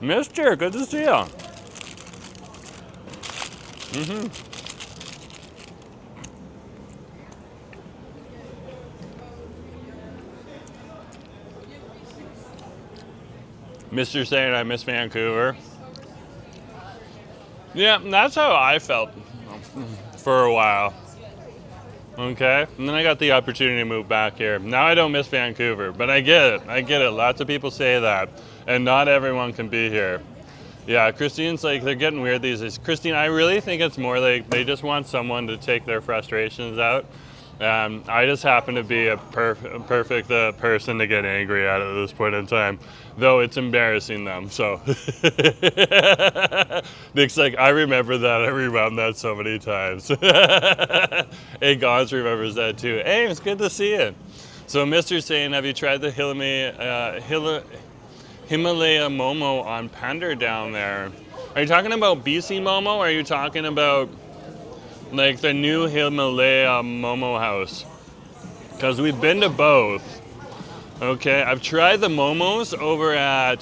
Mister, good to see you. Mister saying I miss Vancouver. Yeah, that's how I felt for a while. Okay, and then I got the opportunity to move back here. Now I don't miss Vancouver, but I get it. I get it. Lots of people say that, and not everyone can be here. Yeah, Christine's like, they're getting weird these days. Christine, I really think it's more like they just want someone to take their frustrations out. I just happen to be a perfect person to get angry at this point in time, though it's embarrassing them, so. Nick's like, I remember that, I rewound that so many times. Hey, Gons remembers that too. Hey, it's good to see you. So Mister's saying, have you tried the Himalaya Momo on Pender down there? Are you talking about BC Momo, or are you talking about like the new Himalaya Momo house, because we've been to both. Okay, I've tried the momos over at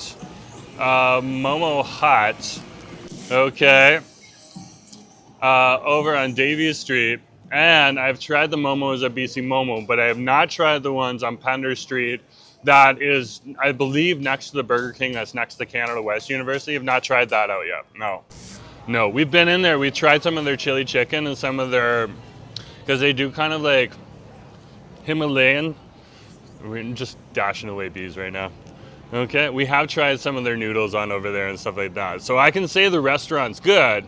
Momo Hut. Okay, over on Davies Street, and I've tried the momos at BC Momo, but I have not tried the ones on Pender Street. That is, I believe, next to the Burger King. That's next to Canada West University. I've not tried that out yet. No, we've been in there. We tried some of their chili chicken and some of their, because they do kind of like Himalayan. We're just dashing away bees right now. Okay, we have tried some of their noodles on over there and stuff like that. So I can say the restaurant's good.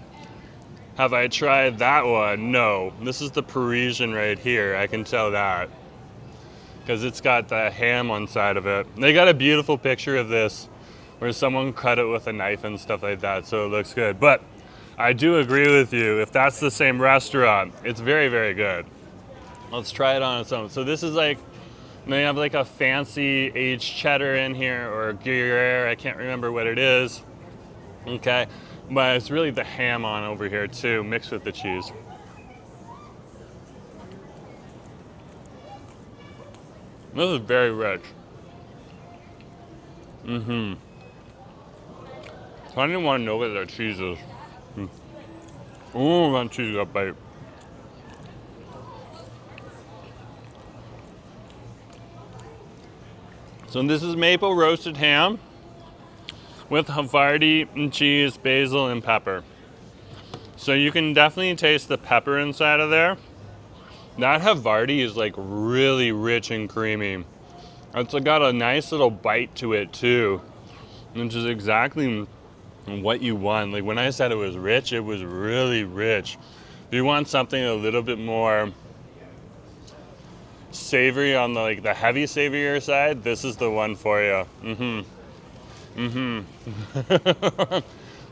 Have I tried that one? No. This is the Parisian right here. I can tell that, because it's got the ham on side of it. They got a beautiful picture of this where someone cut it with a knife and stuff like that, so it looks good. But I do agree with you. If that's the same restaurant, it's very, very good. Let's try it on its own. So this is like, they have like a fancy aged cheddar in here, or Gruyere, I can't remember what it is. Okay, but it's really the ham on over here too, mixed with the cheese. This is very rich. So I didn't want to know what that cheese is. Oh, that cheese got bite. So this is maple roasted ham with Havarti and cheese, basil, and pepper. So you can definitely taste the pepper inside of there. That Havarti is like really rich and creamy. It's got a nice little bite to it too, which is exactly what you want. Like when I said it was rich, it was really rich. If you want something a little bit more savory on the like the heavy savorier side, this is the one for you.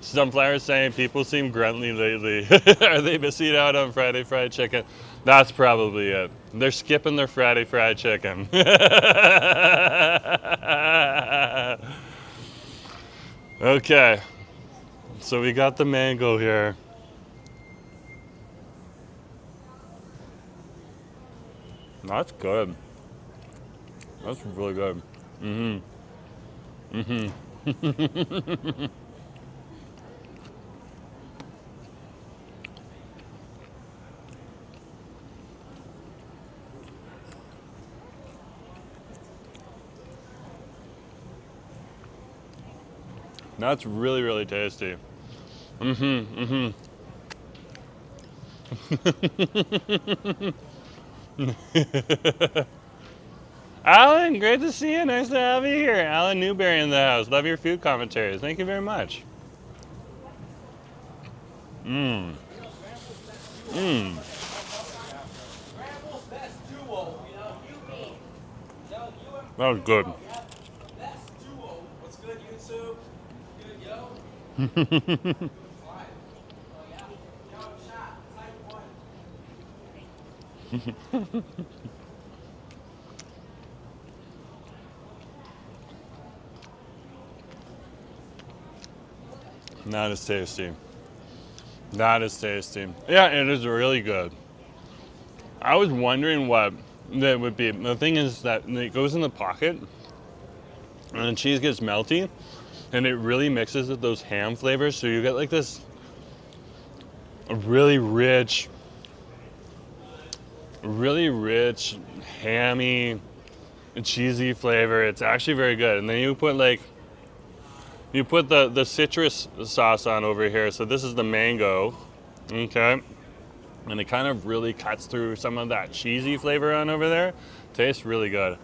Sunflower saying people seem grumpy lately. Are they missing out on Friday fried chicken? That's probably it. They're skipping their Friday fried chicken. Okay, so we got the mango here. That's good. That's really good. That's really, really tasty. Alan, great to see you. Nice to have you here. Alan Newberry in the house. Love your food commentaries. Thank you very much. That was good. What's good, YouTube? Good, yo? That is tasty. That is tasty. Yeah, it is really good. I was wondering what that would be. The thing is that it goes in the pocket and the cheese gets melty and it really mixes with those ham flavors. So you get like this really rich, hammy, cheesy flavor. It's actually very good. And then you put the citrus sauce on over here. So this is the mango, okay? And it kind of really cuts through some of that cheesy flavor on over there. Tastes really good.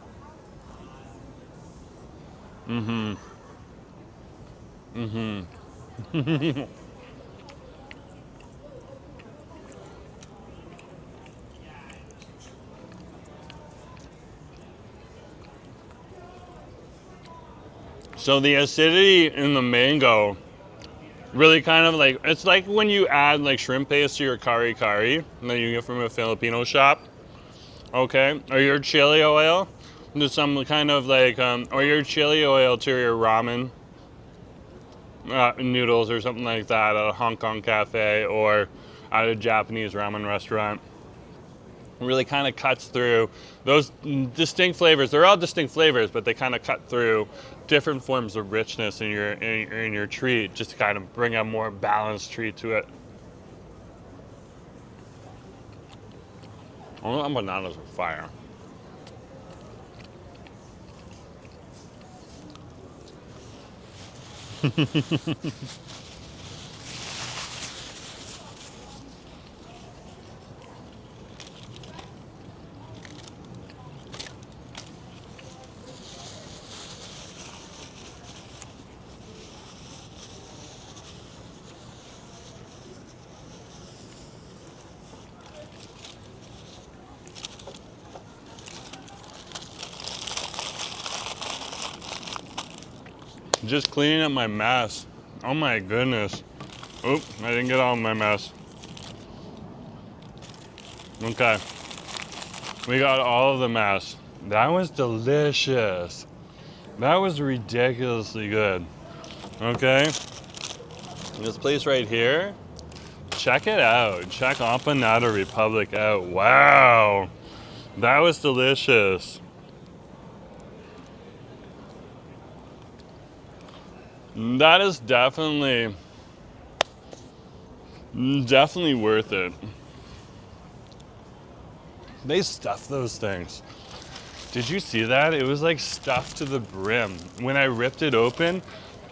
So the acidity in the mango really kind of like, it's like when you add like shrimp paste to your kari kari that you get from a Filipino shop, okay? Or your chili oil to some kind of like, or your chili oil to your ramen noodles or something like that at a Hong Kong cafe, or at a Japanese ramen restaurant. It really kind of cuts through those distinct flavors. They're all distinct flavors, but they kind of cut through different forms of richness in your treat, just to kind of bring a more balanced treat to it. Oh, empanadas are fire. Just cleaning up my mess. Oh my goodness. Oop, I didn't get all my mess. Okay. We got all of the mess. That was delicious. That was ridiculously good. Okay. This place right here, check it out. Check Empanada Republic out. Wow. That was delicious. That is definitely worth it. They stuffed those things. Did you see that? It was like stuffed to the brim. When I ripped it open,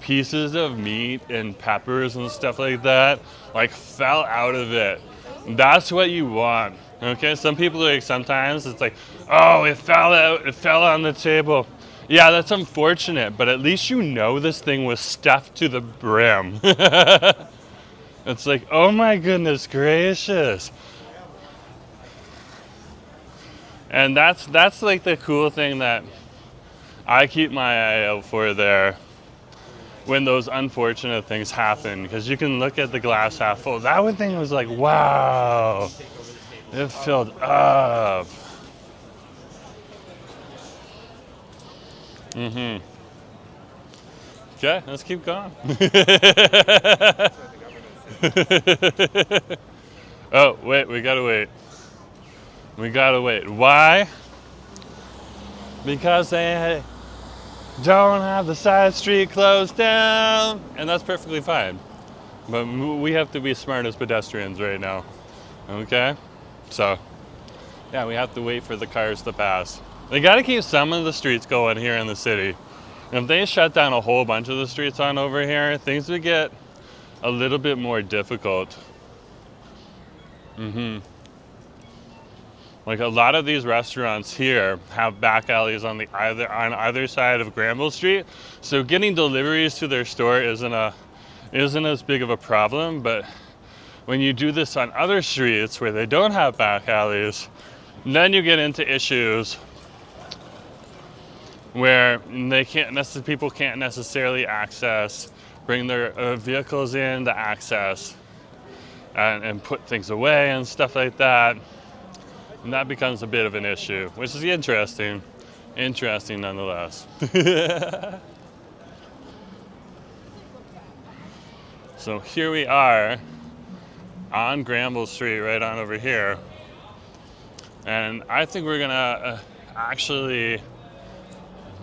pieces of meat and peppers and stuff like that like fell out of it. That's what you want. Okay, some people like sometimes it's like, oh, it fell out, it fell on the table. Yeah, that's unfortunate, but at least you know this thing was stuffed to the brim. It's like, oh my goodness gracious. And that's like the cool thing that I keep my eye out for there when those unfortunate things happen, because you can look at the glass half full. That one thing was like, wow, it filled up. Mm-hmm. Okay, let's keep going. Oh, wait, we gotta wait. We gotta wait. Why? Because they don't have the side street closed down, and that's perfectly fine. But we have to be smart as pedestrians right now. Okay? So, yeah, we have to wait for the cars to pass. They gotta keep some of the streets going here in the city. If they shut down a whole bunch of the streets on over here, things would get a little bit more difficult. Like a lot of these restaurants here have back alleys on either side of Granville Street, so getting deliveries to their store isn't as big of a problem. But when you do this on other streets where they don't have back alleys, then you get into issues where people can't necessarily bring their vehicles in to access and put things away and stuff like that. And that becomes a bit of an issue, which is interesting nonetheless. So here we are on Granville Street, right on over here. And I think we're gonna actually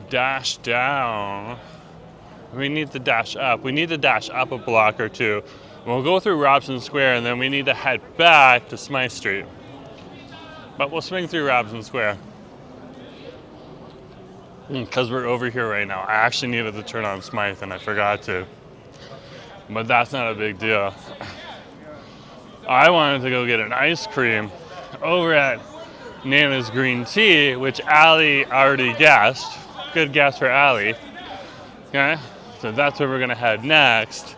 dash down. We need to dash up. We need to dash up a block or two. We'll go through Robson Square, and then we need to head back to Smythe Street. But we'll swing through Robson Square. Because we're over here right now. I actually needed to turn on Smythe, and I forgot to. But that's not a big deal. I wanted to go get an ice cream over at Nana's Green Tea, which Allie already guessed. Good guess for Allie. Okay, so that's where we're gonna head next.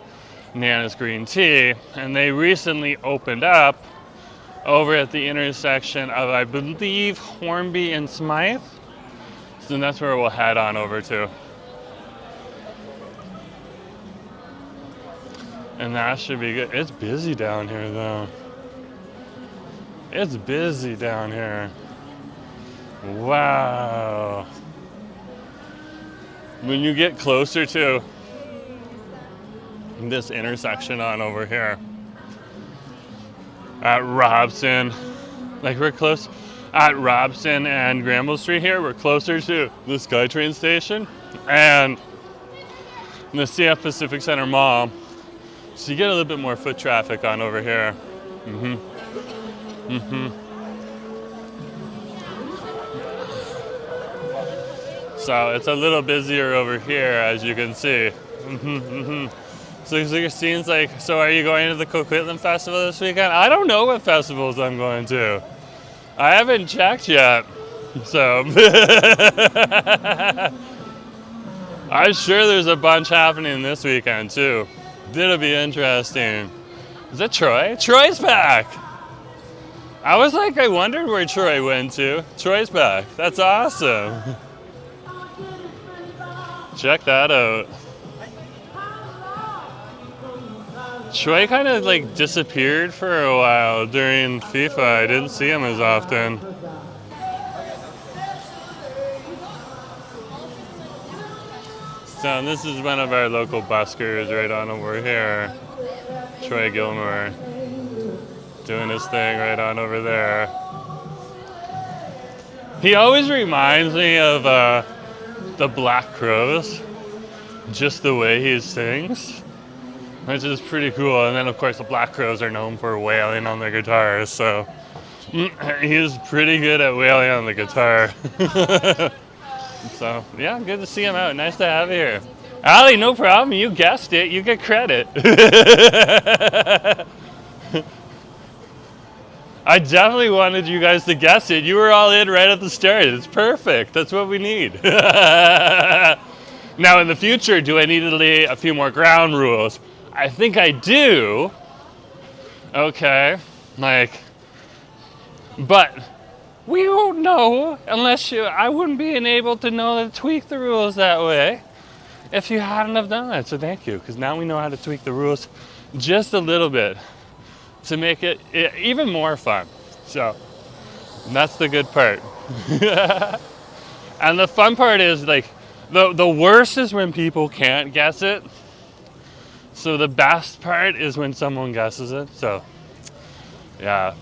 Nana's Green Tea, and they recently opened up over at the intersection of, I believe, Hornby and Smythe. So that's where we'll head on over to. And that should be good. It's busy down here though. It's busy down here. Wow. When you get closer to this intersection on over here, at Robson. Like we're close at Robson and Granville Street here. We're closer to the SkyTrain station and the CF Pacific Center Mall. So you get a little bit more foot traffic on over here. So it's a little busier over here, as you can see. So it seems like, so are you going to the Coquitlam Festival this weekend? I don't know what festivals I'm going to. I haven't checked yet. So I'm sure there's a bunch happening this weekend too. It'll be interesting. Is that Troy? Troy's back! I was like, I wondered where Troy went to. Troy's back. That's awesome. Check that out. Troy kind of like disappeared for a while during FIFA. I didn't see him as often. So this is one of our local buskers right on over here. Troy Gilmore doing his thing right on over there. He always reminds me of the Black Crowes, just the way he sings, which is pretty cool. And then of course the Black Crowes are known for wailing on their guitars, so he's pretty good at wailing on the guitar. So yeah, good to see him out. Nice to have you here. Ali, no problem. You guessed it. You get credit. I definitely wanted you guys to guess it. You were all in right at the start. It's perfect. That's what we need. Now in the future, do I need to lay a few more ground rules? I think I do. Okay. But we won't know unless I wouldn't be able to know to tweak the rules that way if you hadn't have done that. So thank you, because now we know how to tweak the rules just a little bit to make it even more fun. So that's the good part. And the fun part is like, the worst is when people can't guess it. So the best part is when someone guesses it. So yeah.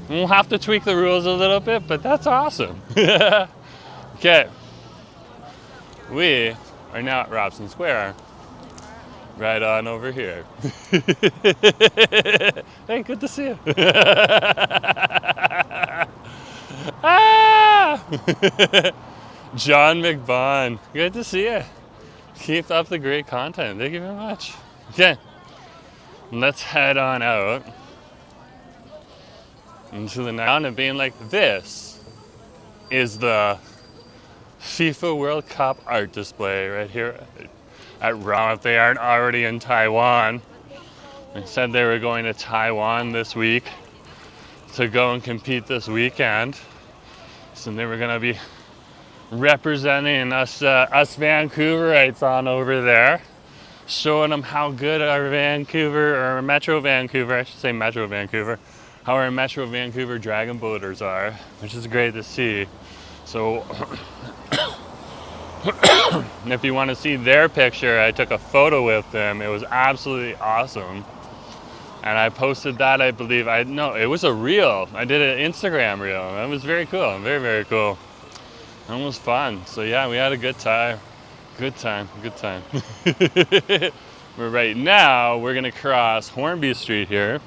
We'll have to tweak the rules a little bit, but that's awesome. Okay. We are now at Robson Square. Right on over here. Hey, good to see you. Ah! John McBond, good to see you. Keep up the great content. Thank you very much. Okay, let's head on out into the night. And being like, this is the FIFA World Cup art display right here at Rome. If they aren't already in Taiwan. They said they were going to Taiwan this week to go and compete this weekend. So they were going to be representing us Vancouverites on over there, showing them how good our Vancouver, or Metro Vancouver, I should say Metro Vancouver, how our Metro Vancouver dragon boaters are, which is great to see. So if you want to see their picture, I took a photo with them. It was absolutely awesome. And I posted that, I believe, no, it was a reel. I did an Instagram reel. It was very cool, very, very cool. It was fun. So yeah, we had a good time. Good time, good time. Right now, we're gonna cross Hornby Street here.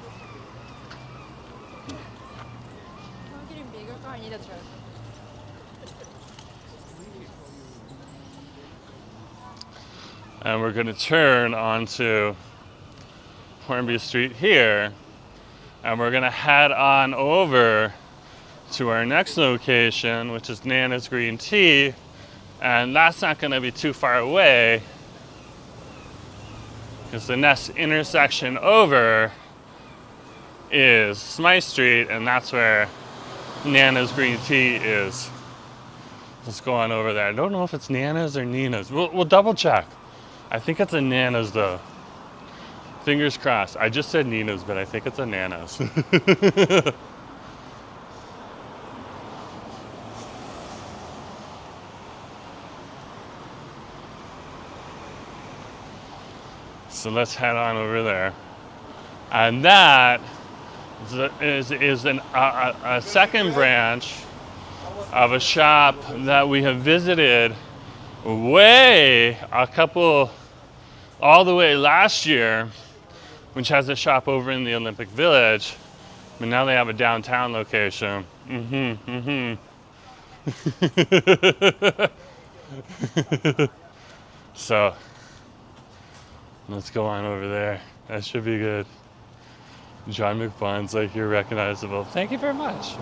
And we're gonna turn onto Hornby Street here, and we're gonna head on over to our next location, which is Nana's Green Tea, and that's not gonna be too far away because the next intersection over is Smythe Street, and that's where Nana's Green Tea is. Let's go on over there. I don't know if it's Nana's or Nina's. We'll double check. I think it's a Nana's though. Fingers crossed. I just said Nina's, but I think it's a Nana's. So let's head on over there. And that is a second branch of a shop that we have visited all the way last year, which has a shop over in the Olympic Village, but now they have a downtown location. So let's go on over there. That should be good. John McBond's like, you're recognizable. Thank you very much.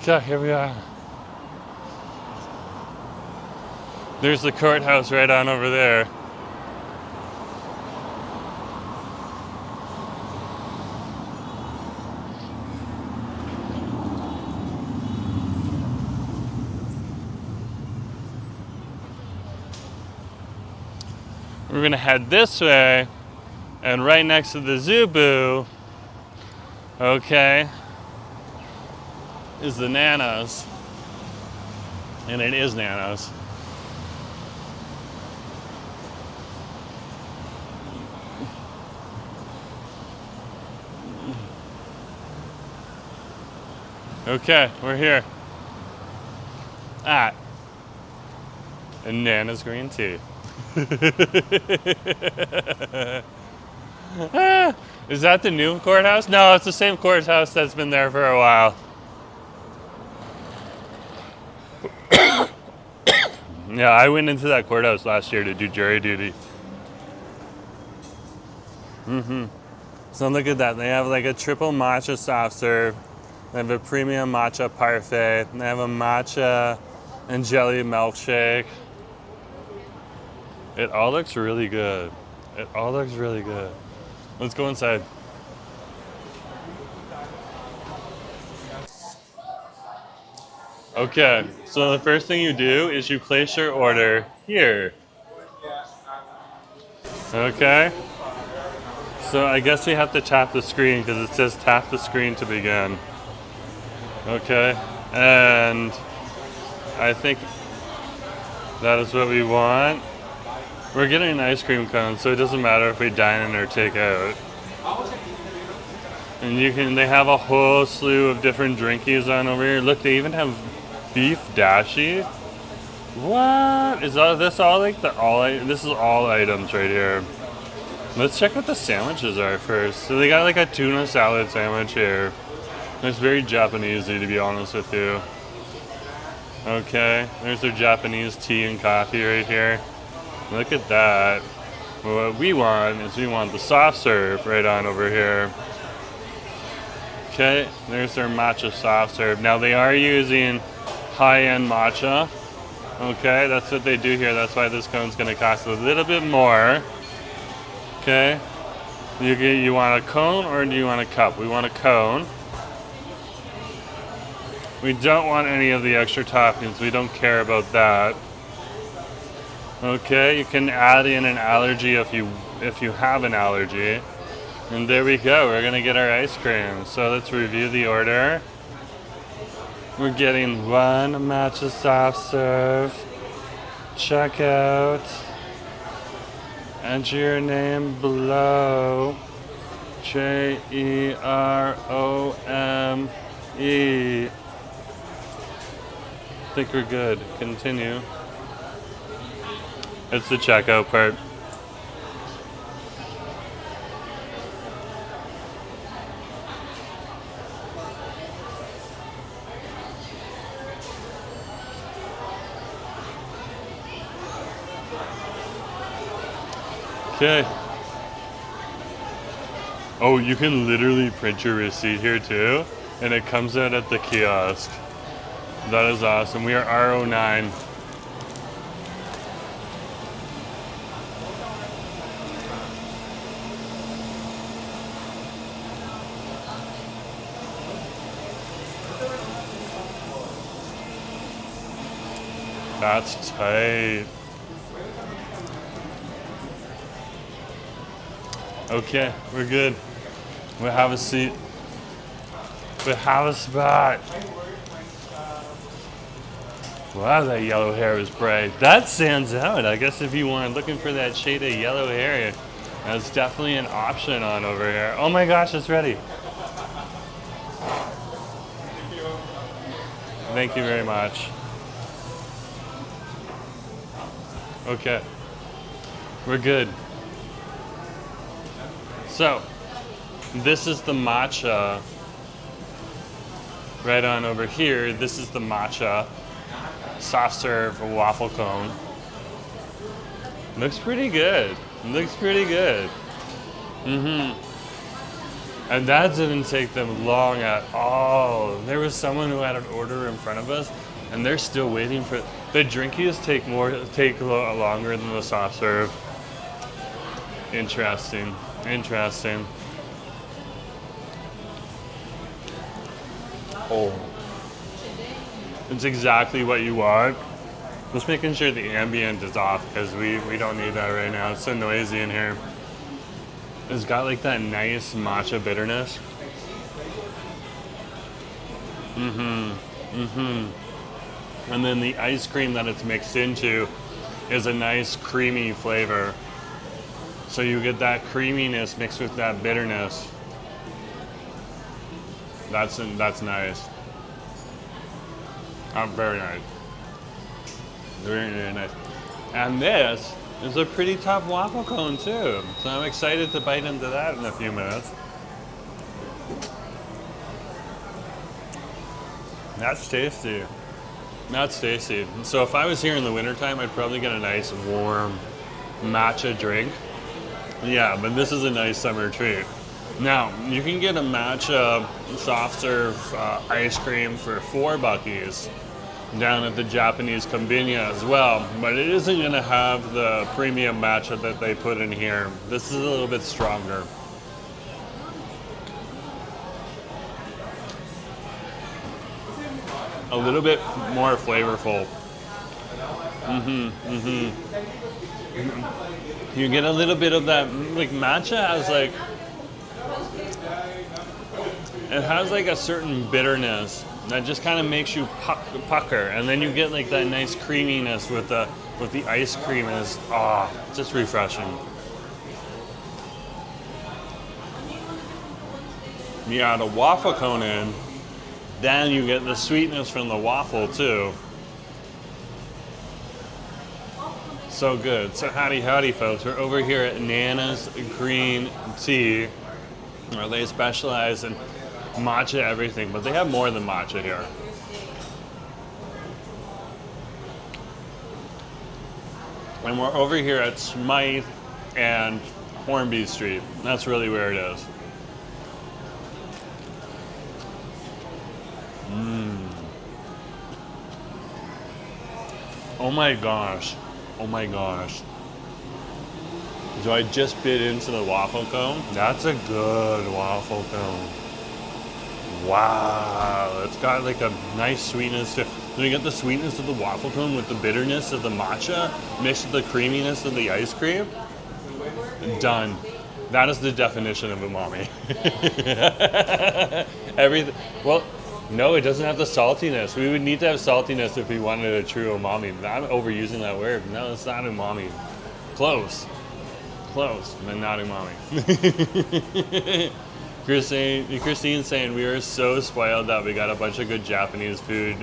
Okay, here we are. There's the courthouse right on over there. We're gonna head this way, and right next to the Zubu, okay, is the Nanos. And it is Nanos. Okay, we're here at Nana's Green Tea. Is that the new courthouse? No, it's the same courthouse that's been there for a while. Yeah, I went into that courthouse last year to do jury duty. So look at that. They have like a triple matcha soft serve. They have a premium matcha parfait. They have a matcha and jelly milkshake. It all looks really good. It all looks really good. Let's go inside. Okay, so the first thing you do is you place your order here. Okay. So I guess we have to tap the screen because it says tap the screen to begin. Okay, and I think that is what we want. We're getting an ice cream cone, so it doesn't matter if we dine in or take out. And they have a whole slew of different drinkies on over here. Look, they even have beef dashi. What? Is this all like this is all items right here. Let's check what the sandwiches are first. So they got like a tuna salad sandwich here. It's very Japanesey, to be honest with you. Okay, there's their Japanese tea and coffee right here. Look at that. Well, what we want is we want the soft serve right on over here. Okay, there's their matcha soft serve. Now they are using high-end matcha. Okay, that's what they do here. That's why this cone's gonna cost a little bit more. Okay, you want a cone or do you want a cup? We want a cone. We don't want any of the extra toppings. We don't care about that. Okay, you can add in an allergy if you have an allergy. And there we go. We're gonna get our ice cream. So let's review the order. We're getting one matcha soft serve. Check out. Enter your name below. Jerome. I think we're good. Continue. It's the checkout part. Okay. Oh, you can literally print your receipt here too, and it comes out at the kiosk. That is awesome. We are R09. That's tight. Okay, we're good. We have a seat. We have a spot. Wow, that yellow hair is bright. That stands out. I guess if you want looking for that shade of yellow hair, that's definitely an option on over here. Oh my gosh, it's ready. Thank you very much. Okay, we're good. So, this is the matcha. Right on over here, this is the matcha soft serve waffle cone. Looks pretty good. Looks pretty good. And that didn't take them long at all. There was someone who had an order in front of us, and they're still waiting for the drinkies. Take longer than the soft serve. Interesting. Interesting. Oh, it's exactly what you want. Just making sure the ambient is off because we don't need that right now. It's so noisy in here. It's got like that nice matcha bitterness. And then the ice cream that it's mixed into is a nice creamy flavor. So you get that creaminess mixed with that bitterness. That's nice. Very nice. Very, very nice. And this is a pretty tough waffle cone too. So I'm excited to bite into that in a few minutes. That's tasty. That's tasty. So if I was here in the wintertime, I'd probably get a nice warm matcha drink. Yeah, but this is a nice summer treat. Now, you can get a matcha soft serve ice cream for $4 down at the Japanese Konbinya as well, but it isn't going to have the premium matcha that they put in here. This is a little bit stronger. A little bit more flavorful. You get a little bit of that, like matcha has like, it has like a certain bitterness that just kind of makes you pucker, and then you get like that nice creaminess with the ice cream, and it's just refreshing. You add a waffle cone in, then you get the sweetness from the waffle too. So good. So howdy folks, we're over here at Nana's Green Tea, where they specialize in matcha everything, but they have more than matcha here. And we're over here at Smythe and Hornby Street. That's really where it is. Oh my gosh. Oh my gosh. So I just bit into the waffle cone. That's a good waffle cone. Wow, it's got like a nice sweetness to it. You get the sweetness of the waffle cone with the bitterness of the matcha mixed with the creaminess of the ice cream. Done. That is the definition of umami. Everything. Well, no, it doesn't have the saltiness. We would need to have saltiness if we wanted a true umami. I'm overusing that word. No, it's not umami. Close, but not umami. Christine's saying we are so spoiled that we got a bunch of good Japanese food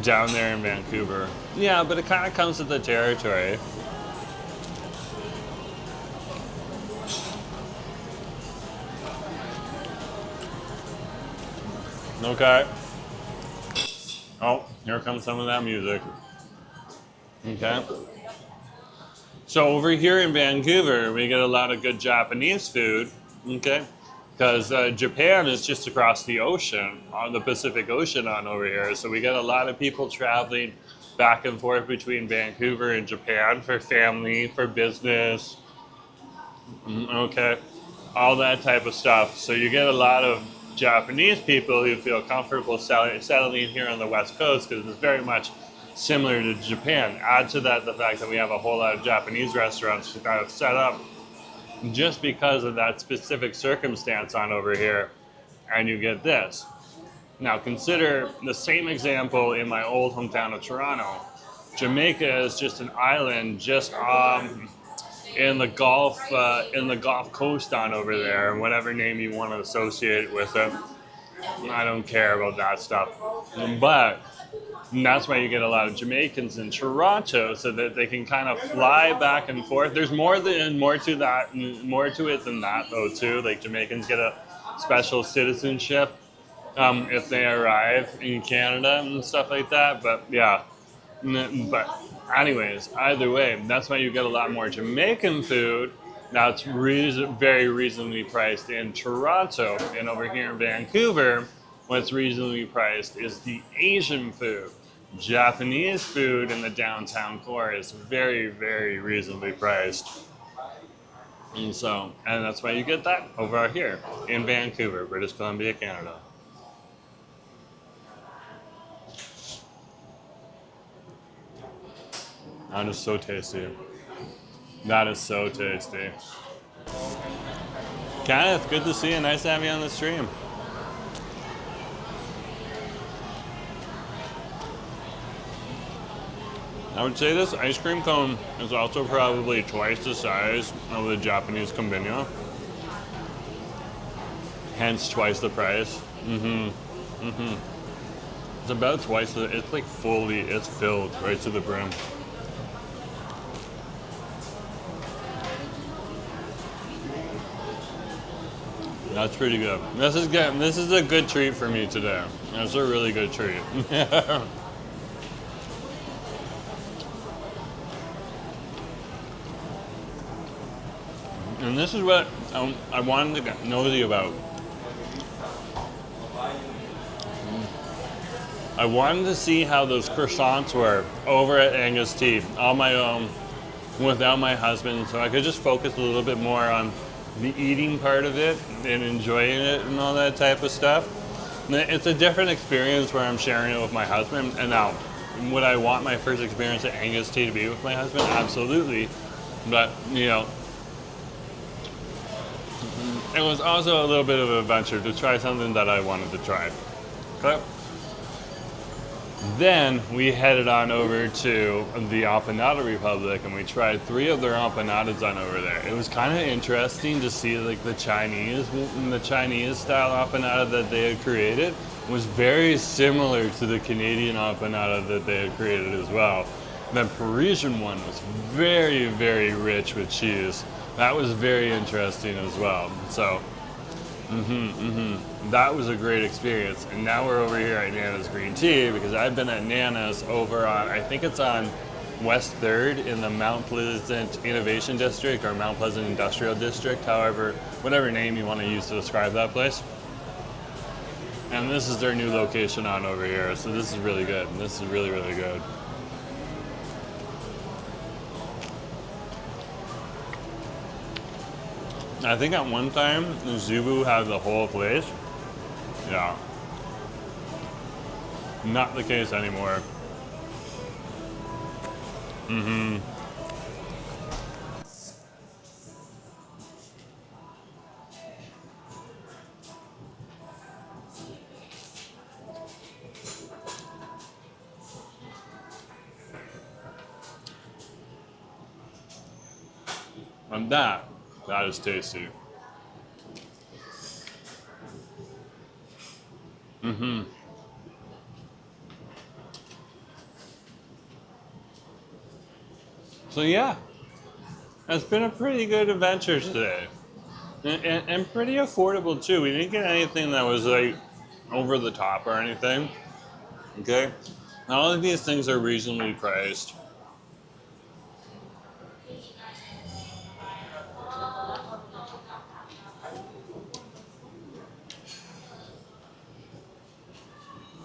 down there in Vancouver. Yeah, but it kind of comes with the territory. Okay. Oh, here comes some of that music. Okay. So over here in Vancouver, we get a lot of good Japanese food. Okay. Because Japan is just across the ocean, on the Pacific Ocean on over here. So we get a lot of people traveling back and forth between Vancouver and Japan for family, for business. Okay. All that type of stuff. So you get a lot of Japanese people who feel comfortable settling here on the West Coast because it's very much similar to Japan. Add to that the fact that we have a whole lot of Japanese restaurants that are set up just because of that specific circumstance on over here, and you get this. Now consider the same example in my old hometown of Toronto. Jamaica is just an island just in the Gulf Coast on over there, and whatever name you want to associate with it. I don't care about that stuff. But that's why you get a lot of Jamaicans in Toronto, so that they can kind of fly back and forth. There's more to it than that though too. Like Jamaicans get a special citizenship if they arrive in Canada and stuff like that. But yeah, but anyways, either way, that's why you get a lot more Jamaican food. Now it's very reasonably priced in Toronto, and over here in Vancouver, what's reasonably priced is the Asian food. Japanese food in the downtown core is very, very reasonably priced. And that's why you get that over here in Vancouver, British Columbia, Canada. That is so tasty. That is so tasty. Kenneth, good to see you. Nice to have you on the stream. I would say this ice cream cone is also probably twice the size of the Japanese konbinyo. Hence twice the price. It's about twice it's like it's filled right to the brim. That's pretty good. This is good. This is a good treat for me today. That's a really good treat. And this is what I wanted to get nosy about. I wanted to see how those croissants were over at Angus T on my own without my husband, so I could just focus a little bit more on the eating part of it and enjoying it and all that type of stuff. It's a different experience where I'm sharing it with my husband. And now, would I want my first experience at Angus T to be with my husband? Absolutely. But, you know, it was also a little bit of an adventure to try something that I wanted to try. Okay. Then we headed on over to the Empanada Republic, and we tried 3 of their empanadas on over there. It was kind of interesting to see like the Chinese style empanada that they had created was very similar to the Canadian empanada that they had created as well. The Parisian one was very, very rich with cheese. That was very interesting as well. So, that was a great experience. And now we're over here at Nana's Green Tea because I've been at Nana's over on, I think it's on West 3rd in the Mount Pleasant Innovation District or Mount Pleasant Industrial District, however, whatever name you want to use to describe that place. And this is their new location on over here. So this is really good. This is really, really good. I think at one time, Zubu had the whole place. Yeah. Not the case anymore. And that is tasty. So yeah, it's been a pretty good adventure today. And pretty affordable too. We didn't get anything that was like over the top or anything. Okay? All of these things are reasonably priced.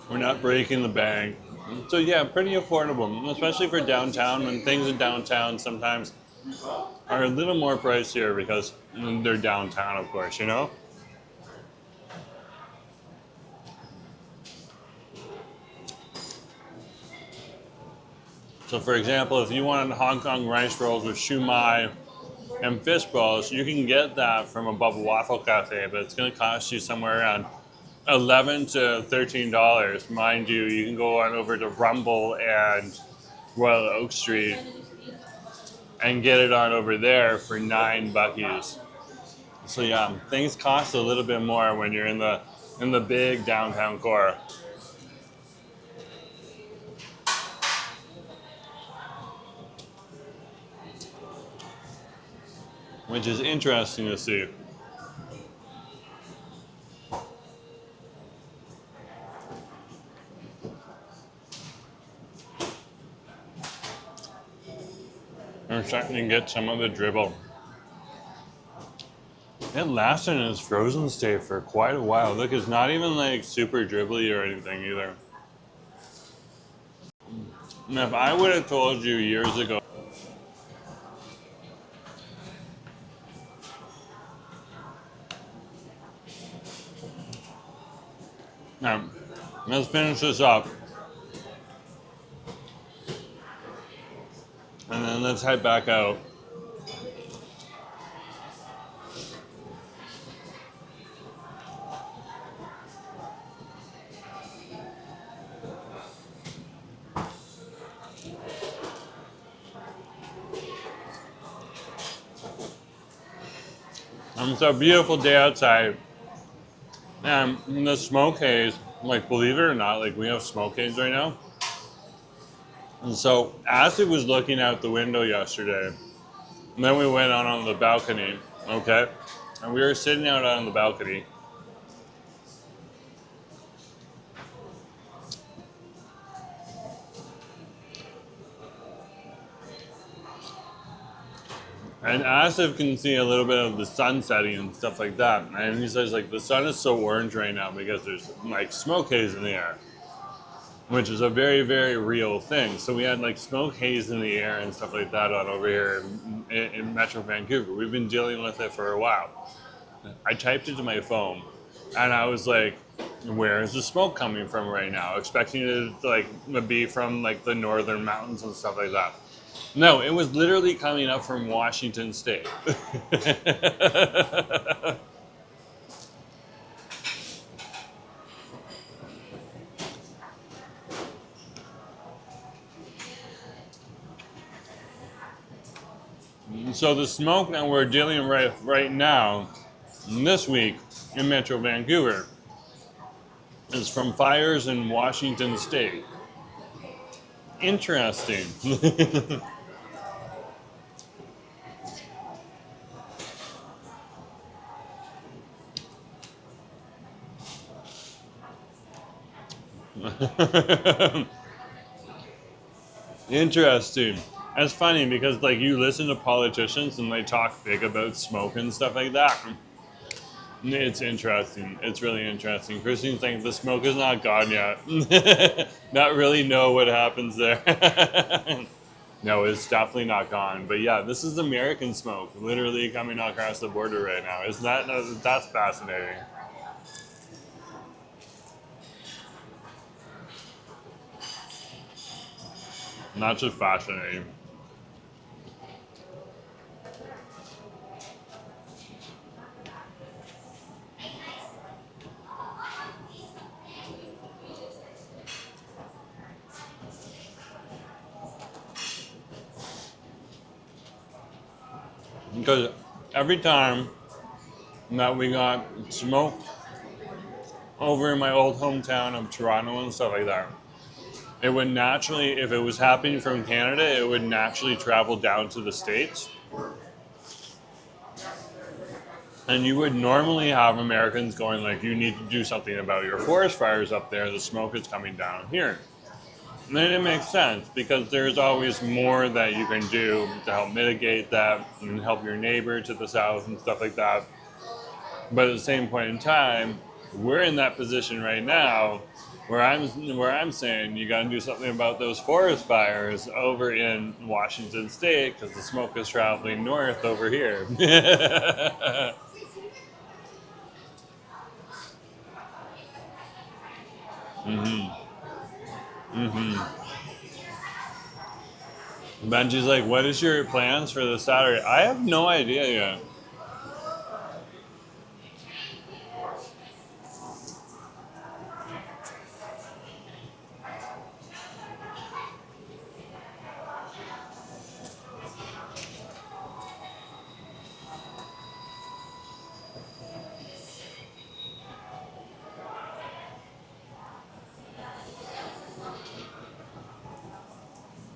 We're not breaking the bank. So yeah, pretty affordable, especially for downtown, when things in downtown sometimes are a little more pricier because they're downtown, of course, you know? So for example, if you wanted Hong Kong rice rolls with shumai and fish balls, you can get that from a Bubble Waffle Cafe, but it's going to cost you somewhere around $11 to $13. Mind you, you can go on over to Rumble and Royal Oak Street and get it on over there for $9. So yeah, things cost a little bit more when you're in the big downtown core. Which is interesting to see. I'm starting to get some of the dribble. It lasted in its frozen state for quite a while. Look, it's not even like super dribbly or anything either. And if I would have told you years ago, now, let's finish this up. And then let's head back out. It's a beautiful day outside. And the smoke haze, like believe it or not, like we have smoke haze right now. And so as it was looking out the window yesterday, and then we went out on the balcony, okay? And we were sitting out on the balcony. And Asif can see a little bit of the sun setting and stuff like that. And he says, like, the sun is so orange right now because there's, like, smoke haze in the air, which is a very, very real thing. So we had, like, smoke haze in the air and stuff like that on over here in Metro Vancouver. We've been dealing with it for a while. I typed it to my phone, and I was like, where is the smoke coming from right now? Expecting it to, like, be from, like, the northern mountains and stuff like that. No, it was literally coming up from Washington State. So the smoke that we're dealing with right now, this week in Metro Vancouver, is from fires in Washington State. Interesting. Interesting. That's funny because like you listen to politicians and they talk big about smoke and stuff like that. It's interesting. It's really interesting. Christine's like, the smoke is not gone yet. Not really know what happens there. No, it's definitely not gone. But yeah, this is American smoke literally coming across the border right now. Isn't that, that's fascinating. Not just fascinating. Because every time that we got smoke over in my old hometown of Toronto and stuff like that, it would naturally, if it was happening from Canada, it would naturally travel down to the States. And you would normally have Americans going like, you need to do something about your forest fires up there, the smoke is coming down here. And then it makes sense because there's always more that you can do to help mitigate that and help your neighbor to the south and stuff like that. But at the same point in time, we're in that position right now where I'm saying you got to do something about those forest fires over in Washington State because the smoke is traveling north over here. Benji's like, what is your plans for this Saturday? I have no idea yet.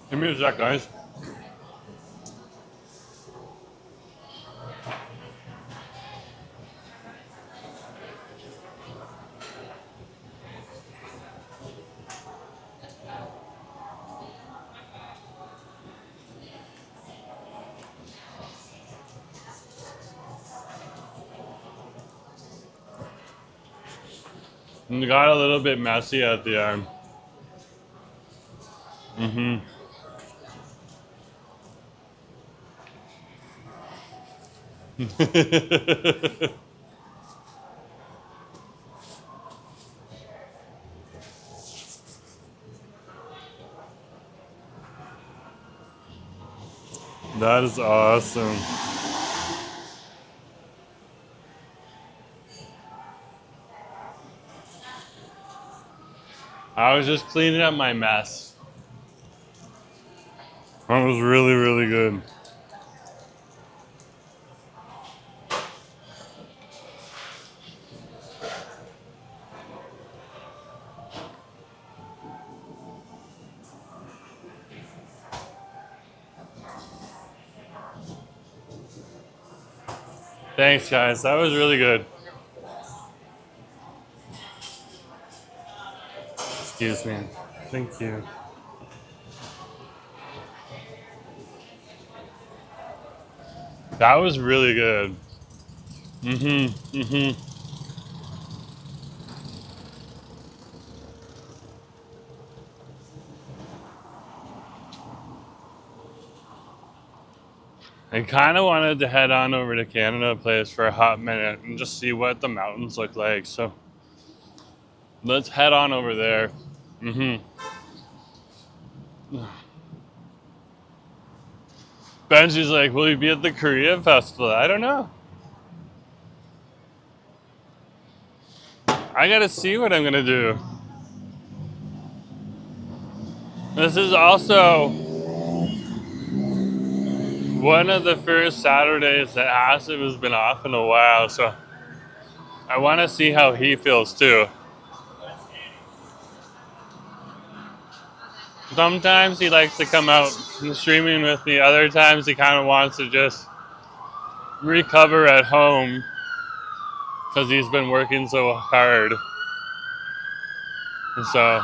Give me a sec, guys. And it got a little bit messy at the end. That is awesome. I was just cleaning up my mess. That was really, really good. Thanks, guys. That was really good. Excuse me. Thank you. That was really good. I kind of wanted to head on over to Canada Place for a hot minute and just see what the mountains look like. So let's head on over there. Benji's like, will you be at the Korea Festival? I don't know. I gotta see what I'm gonna do. This is also one of the first Saturdays that Acid has been off in a while, so I want to see how he feels too. Sometimes he likes to come out streaming with me, other times he kind of wants to just recover at home because he's been working so hard. And so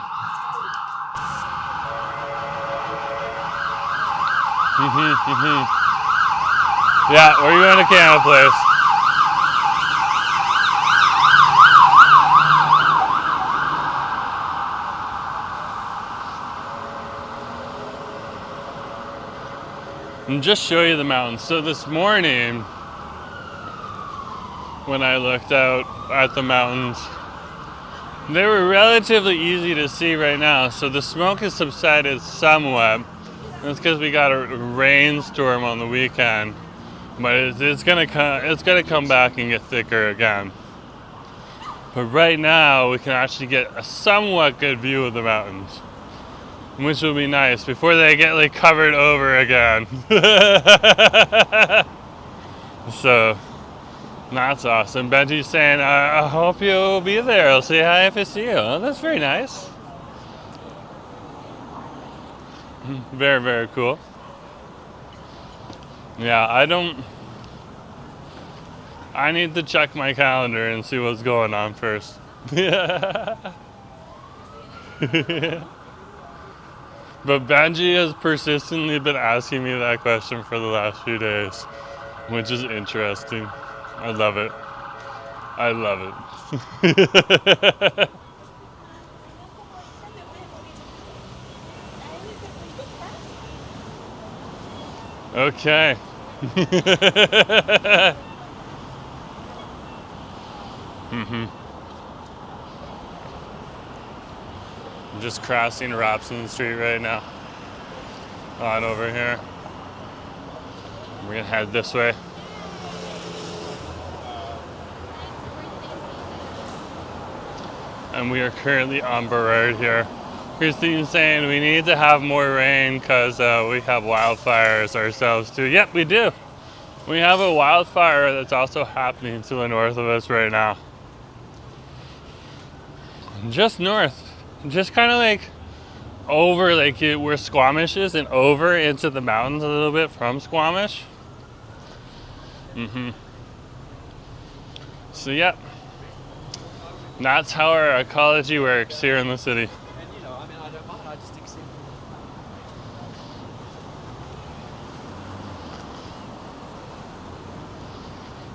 yeah, we're going to Canada Place. And just show you the mountains. So this morning, when I looked out at the mountains, they were relatively easy to see right now. So the smoke has subsided somewhat. That's because we got a rainstorm on the weekend, but it's gonna come back and get thicker again. But right now, we can actually get a somewhat good view of the mountains, which will be nice before they get like covered over again. So that's awesome. Benji's saying, I hope you'll be there. I'll say hi if I see you. Oh, that's very nice. Very, very cool. Yeah, I need to check my calendar and see what's going on first. But Benji has persistently been asking me that question for the last few days, which is interesting. I love it. I love it. Okay. I'm just crossing Robson Street right now. On over here. We're gonna head this way. And we are currently on Burrard here. Christine's saying we need to have more rain because we have wildfires ourselves too. Yep, we do. We have a wildfire that's also happening to the north of us right now. Just north. Just kind of like over, like where Squamish is, and over into the mountains a little bit from Squamish. So yeah, that's how our ecology works here in the city. And you know, I mean, I don't mind. I just accept.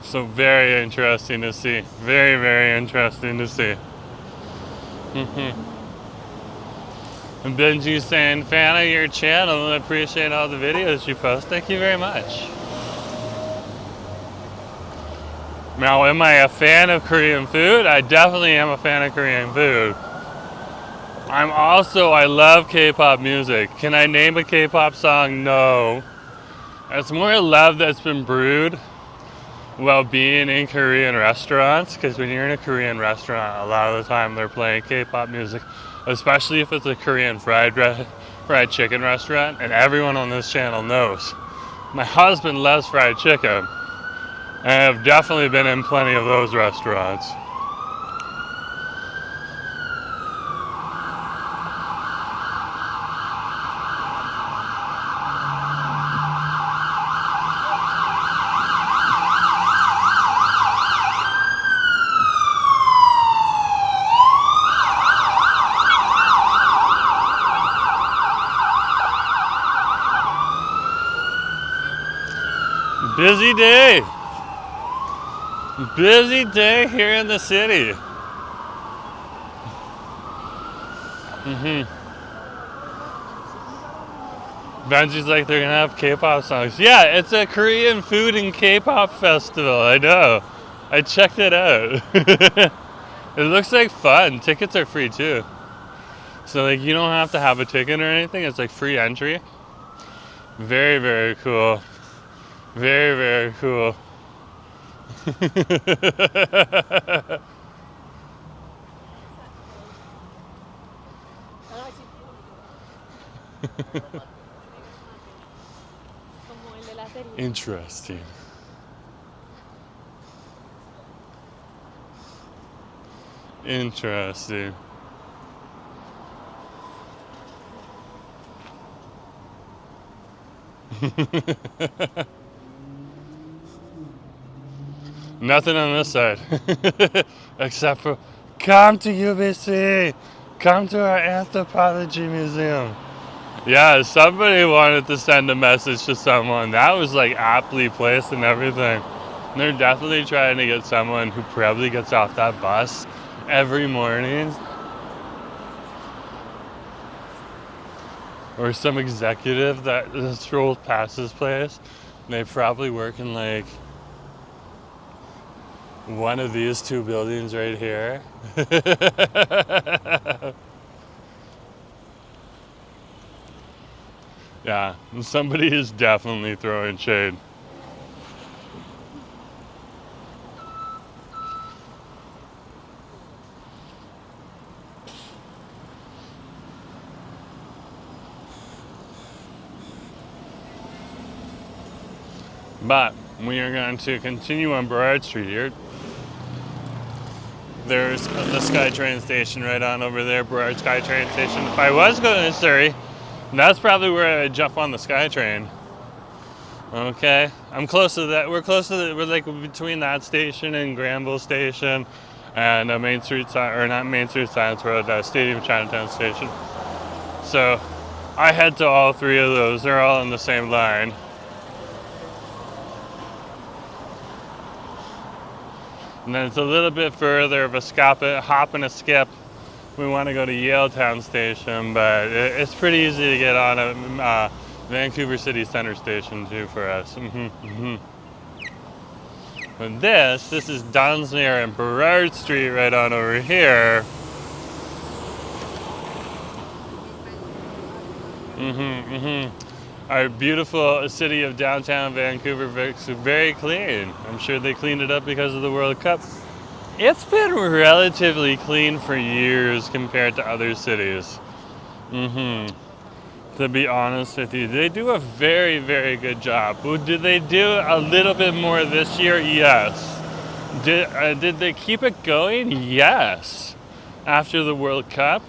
So very interesting to see. Very, very interesting to see. And Benji's saying, fan of your channel and appreciate all the videos you post. Thank you very much. Now, am I a fan of Korean food? I definitely am a fan of Korean food. I love K-pop music. Can I name a K-pop song? No. It's more love that's been brewed while being in Korean restaurants, because when you're in a Korean restaurant, a lot of the time they're playing K-pop music, especially if it's a Korean fried chicken restaurant, and everyone on this channel knows. My husband loves fried chicken. I have definitely been in plenty of those restaurants. Busy day. Busy day here in the city. Benji's like, they're gonna have K-pop songs. Yeah, it's a Korean food and K-pop festival. I know. I checked it out. It looks like fun. Tickets are free too. So like, you don't have to have a ticket or anything. It's like free entry. Very, very cool. Very, very cool. Interesting. Interesting. Nothing on this side. Except for, come to UBC. Come to our anthropology museum. Yeah, somebody wanted to send a message to someone. That was like aptly placed and everything. And they're definitely trying to get someone who probably gets off that bus every morning. Or some executive that strolls past this place. And they probably work in like one of these two buildings right here. Yeah, somebody is definitely throwing shade. But we are going to continue on Burrard Street here. There's the SkyTrain station right on over there, Burrard SkyTrain station. If I was going to Surrey, that's probably where I'd jump on the SkyTrain. Okay, I'm close to that. We're like between that station and Granville Station, and Main Street, or not Main Street Science Road, Stadium Chinatown Station. So I head to all three of those. They're all in the same line. And then it's a little bit further of a hop and a skip. We want to go to Yaletown Station, but it's pretty easy to get on at Vancouver City Center Station too for us. But this is Dunsmuir and Burrard Street right on over here. Our beautiful city of downtown Vancouver looks very clean. I'm sure they cleaned it up because of the World Cup. It's been relatively clean for years compared to other cities. To be honest with you, they do a very, very good job. Did they do a little bit more this year? Yes. Did they keep it going? Yes. After the World Cup.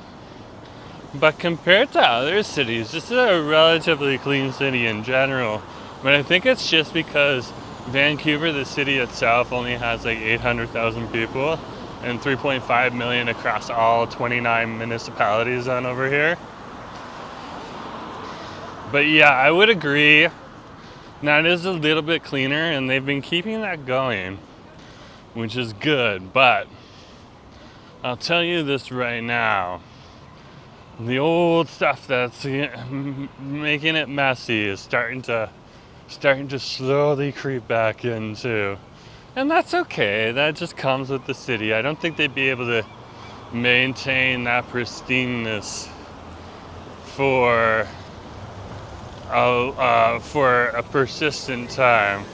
But compared to other cities, this is a relatively clean city in general. But I think it's just because Vancouver, the city itself, only has like 800,000 people and 3.5 million across all 29 municipalities on over here. But yeah, I would agree. Now it is a little bit cleaner and they've been keeping that going, which is good. But I'll tell you this right now. The old stuff that's making it messy is starting to slowly creep back into. And that's okay. That just comes with the city. I don't think they'd be able to maintain that pristineness for a persistent time.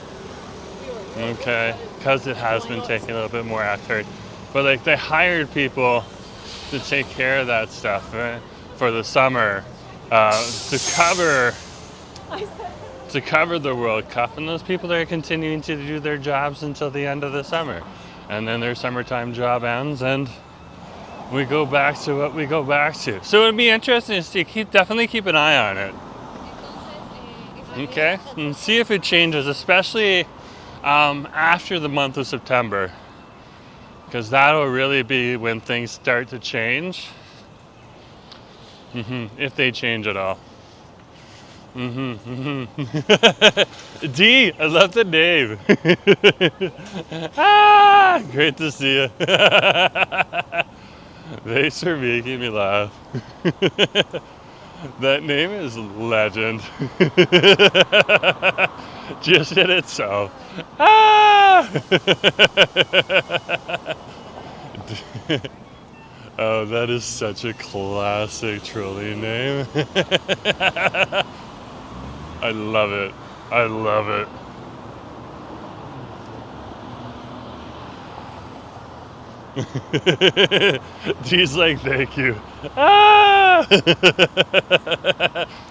Okay, because it has been taking a little bit more effort. But like they hired people to take care of that stuff for the summer to cover the World Cup, and those people are continuing to do their jobs until the end of the summer, and then their summertime job ends and we go back to what we go back to. So it'd be interesting to see. Definitely keep an eye on it. Okay, and see if it changes, especially after the month of September, because that'll really be when things start to change. If they change at all. D, I love the name. Great to see you. Thanks for making me laugh. That name is legend. Just in itself. Oh, that is such a classic trolling name. I love it. I love it. D's like, thank you.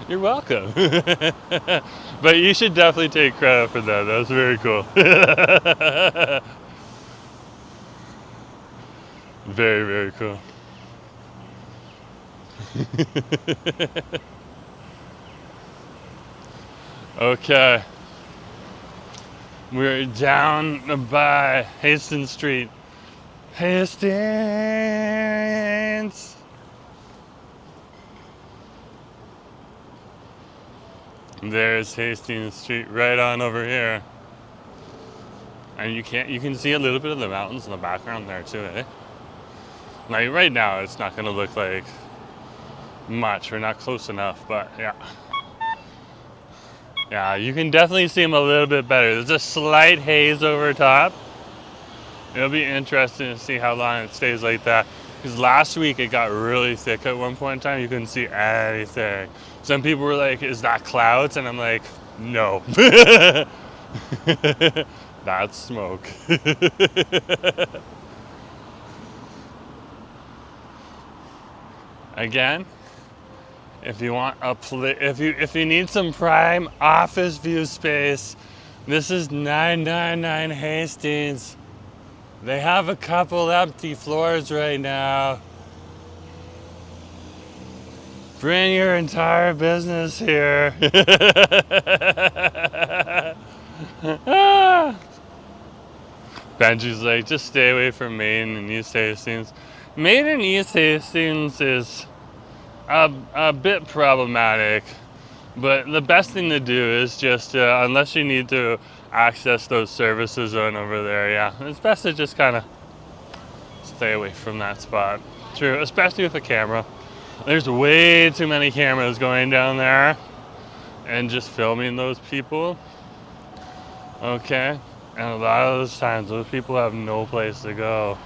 You're welcome. But you should definitely take credit for that. That's very cool. Very, very cool. Okay. We're down by Hastings Street. Hastings! There's Hastings Street right on over here. And you can see a little bit of the mountains in the background there too, eh? Like right now it's not gonna look like much, we're not close enough, but yeah. Yeah, you can definitely see them a little bit better. There's a slight haze over top. It'll be interesting to see how long it stays like that. Because last week it got really thick at one point in time. You couldn't see anything. Some people were like, is that clouds? And I'm like, no. That's smoke. Again, if you want if you need some prime office view space, this is 999 Hastings. They have a couple empty floors right now. Bring your entire business here. Benji's like, just stay away from Maine and East Hastings. Maine and East Hastings is a bit problematic, but the best thing to do is just, unless you need to access those services on over there, yeah, it's best to just kind of stay away from that spot. True, especially with a camera. There's way too many cameras going down there and just filming those people. Okay, and a lot of those times those people have no place to go,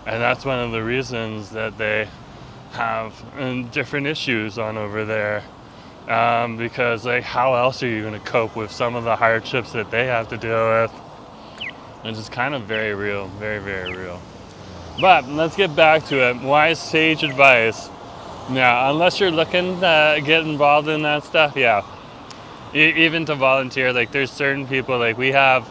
and that's one of the reasons that they have different issues on over there, because like how else are you going to cope with some of the hardships that they have to deal with? It's just kind of very real, very, very real. But let's get back to it. Wise sage advice. Now, unless you're looking to get involved in that stuff, yeah, even to volunteer, like there's certain people, like we have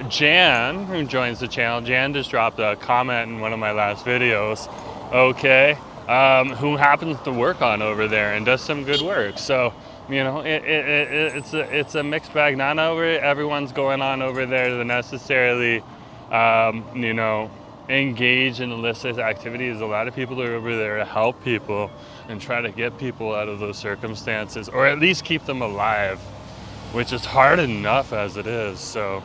Jan, who joins the channel. Jan just dropped a comment in one of my last videos. Okay, who happens to work on over there and does some good work. So, you know, it's a mixed bag. Not everyone's going on over there to necessarily, you know, engage in illicit activities. A lot of people are over there to help people and try to get people out of those circumstances, or at least keep them alive, which is hard enough as it is. So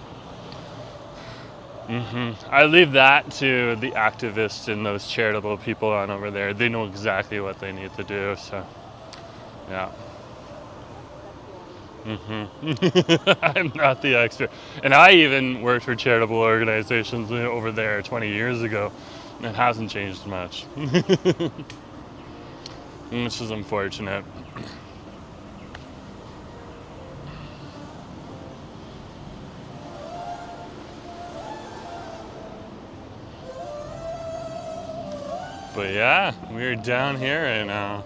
I leave that to the activists and those charitable people on over there. They know exactly what they need to do. So yeah. I'm not the expert, and I even worked for charitable organizations over there 20 years ago. It hasn't changed much, which is unfortunate. But yeah, we're down here right now.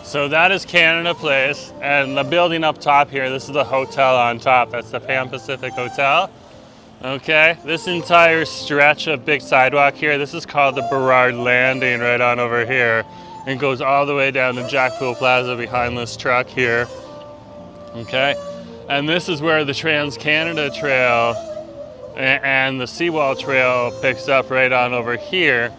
So that is Canada Place, and the building up top here, this is the hotel on top. That's the Pan Pacific Hotel. Okay, this entire stretch of big sidewalk here, this is called the Burrard Landing right on over here. And goes all the way down to Jackpool Plaza behind this truck here. Okay, and this is where the Trans-Canada Trail and the Seawall Trail picks up right on over here.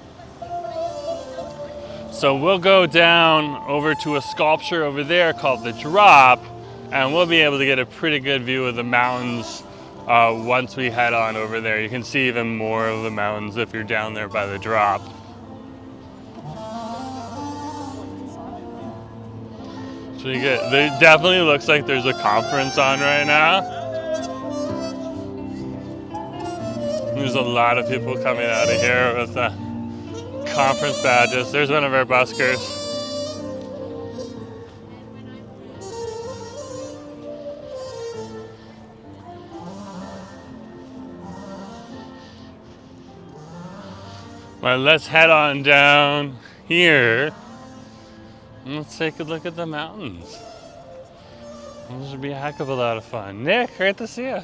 So we'll go down over to a sculpture over there called the Drop, and we'll be able to get a pretty good view of the mountains once we head on over there. You can see even more of the mountains if you're down there by the Drop. It's pretty good. It definitely looks like there's a conference on right now. There's a lot of people coming out of here with conference badges. There's one of our buskers. Well, let's head on down here and let's take a look at the mountains. This should be a heck of a lot of fun. Nick, great to see you.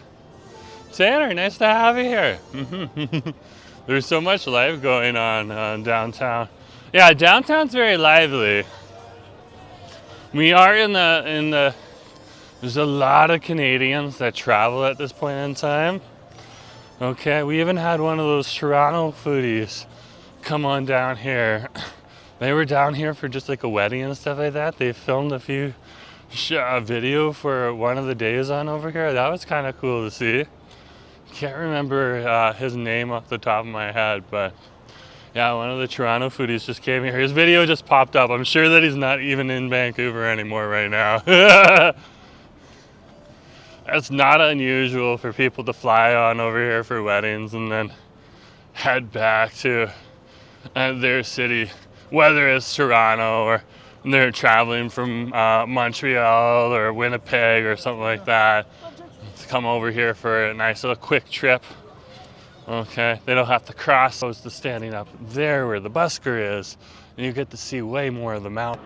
Tanner, nice to have you here. There's so much life going on downtown. Yeah, downtown's very lively. We are in the, there's a lot of Canadians that travel at this point in time. Okay, we even had one of those Toronto foodies come on down here. They were down here for just like a wedding and stuff like that. They filmed a few video for one of the days on over here. That was kind of cool to see. Can't remember his name off the top of my head, but yeah, one of the Toronto foodies just came here. His video just popped up. I'm sure that he's not even in Vancouver anymore right now. It's not unusual for people to fly on over here for weddings and then head back to their city, whether it's Toronto or they're traveling from Montreal or Winnipeg or something like that. Come over here for a nice little quick trip. Okay, they don't have to cross those to standing up there where the busker is, and you get to see way more of the mountain.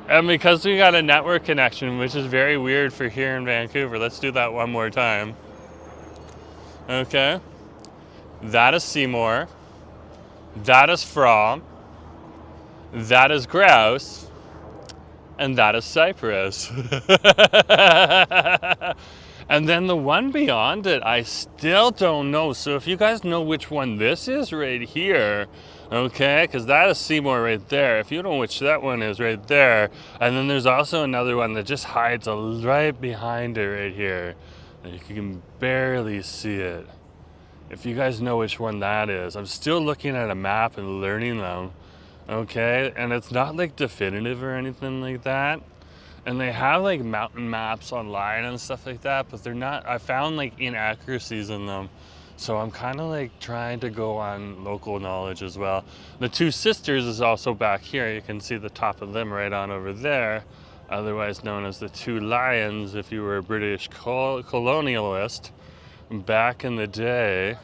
And because we got a network connection, which is very weird for here in Vancouver, let's do that one more time. Okay, that is Seymour, that is From, that is Grouse, and that is Cypress. And then the one beyond it, I still don't know. So if you guys know which one this is right here, okay, because that is Seymour right there. If you know which that one is right there, and then there's also another one that just hides right behind it right here. And you can barely see it. If you guys know which one that is, I'm still looking at a map and learning them, okay? And it's not like definitive or anything like that. And they have like mountain maps online and stuff like that, but they're not, I found like inaccuracies in them. So I'm kind of like trying to go on local knowledge as well. The Two Sisters is also back here. You can see the top of them right on over there, otherwise known as the Two Lions if you were a British colonialist back in the day.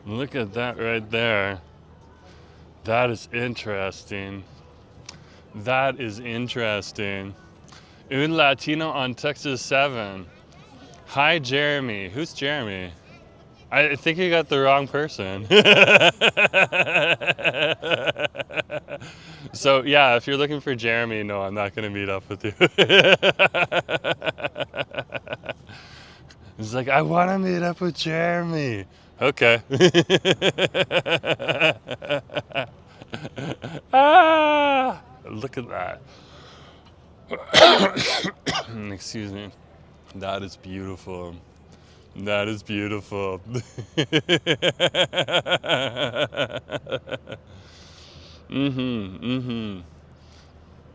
Look at that right there. That is interesting. That is interesting. Un Latino on Texas 7. Hi, Jeremy. Who's Jeremy? I think you got the wrong person. So, yeah, if you're looking for Jeremy, no, I'm not going to meet up with you. He's like, I want to meet up with Jeremy. Okay. Ah, look at that. Excuse me. That is beautiful. That is beautiful.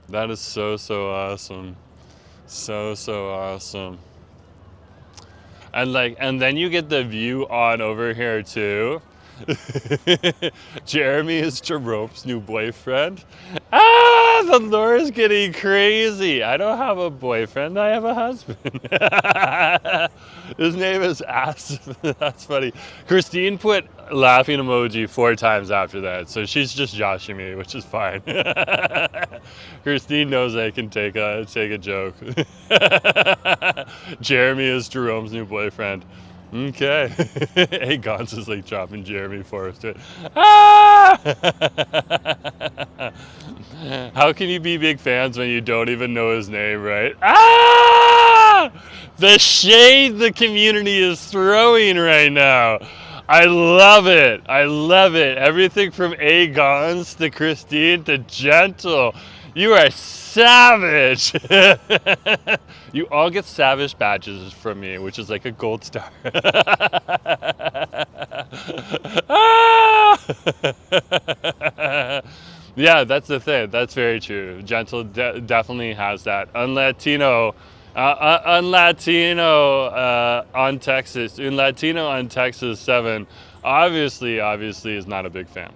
That is so awesome. So awesome. And then you get the view on over here too. Jeremy is Jerome's new boyfriend. Ah, the lore is getting crazy. I don't have a boyfriend, I have a husband. His name is Ass. That's funny. Christine put laughing emoji 4 times after that, so she's just joshing me, which is fine. Christine knows I can take a joke. Jeremy is Jerome's new boyfriend. Okay. Hey, Gons is like dropping Jeremy Forrest to it. Ah! How can you be big fans when you don't even know his name, right? Ah! The shade the community is throwing right now. I love it. I love it. Everything from A. Gons to Christine to Gentle. You are savage. You all get savage badges from me, which is like a gold star. Yeah, that's the thing. That's very true. Gentle definitely has that. Un-Latino on Texas. Un-Latino on Texas 7. Obviously is not a big fan.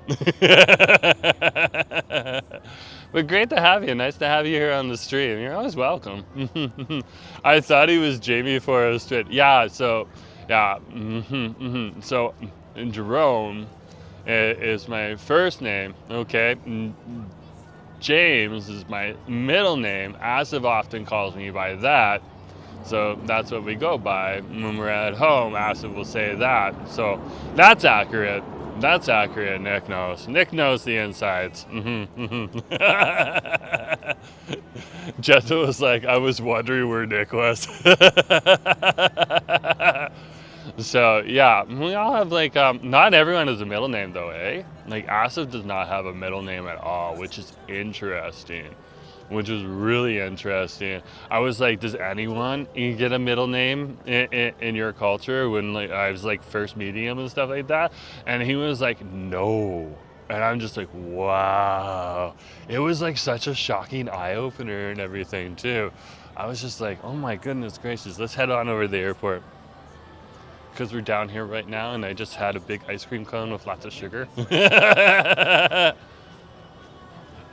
But great to have you. Nice to have you here on the stream. You're always welcome. I thought he was Jamie Forrest. Yeah, so, yeah. So, Jerome is my first name, okay? James is my middle name. Asif often calls me by that. So that's what we go by. When we're at home, Asif will say that. So that's accurate. That's accurate, Nick knows. Nick knows the insides. Jetta was like, I was wondering where Nick was. So, yeah, we all have like, not everyone has a middle name though, eh? Like, Asif does not have a middle name at all, which is interesting. Which is really interesting. I was like, does anyone get a middle name in your culture? When like I was like first meeting him and stuff like that, and he was like, no. And I'm just like, wow. It was like such a shocking eye-opener and everything too. I was just like, oh my goodness gracious, let's head on over to the airport. Because we're down here right now, and I just had a big ice cream cone with lots of sugar.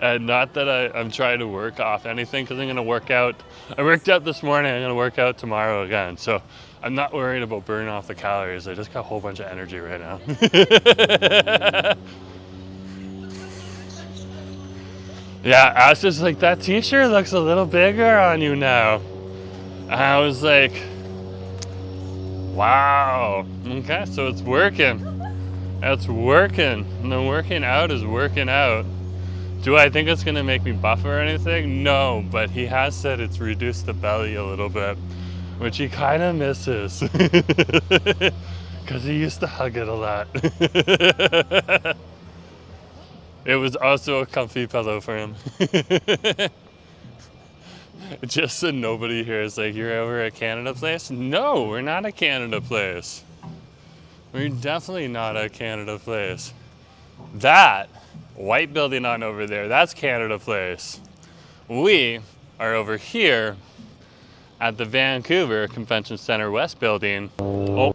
And not that I'm trying to work off anything, because I'm going to work out. I worked out this morning, I'm going to work out tomorrow again. So I'm not worried about burning off the calories. I just got a whole bunch of energy right now. Yeah, Ash is like, that t-shirt looks a little bigger on you now. And I was like, wow. Okay, so it's working. It's working. And the working out is working out. Do I think it's going to make me buff or anything? No, but he has said it's reduced the belly a little bit, which he kind of misses. Because he used to hug it a lot. It was also a comfy pillow for him. Just so nobody here is like, you're over at Canada Place? No, we're not at Canada Place. We're definitely not at Canada Place. That white building on over there, that's Canada Place. We are over here at the Vancouver Convention Center West building. Oh.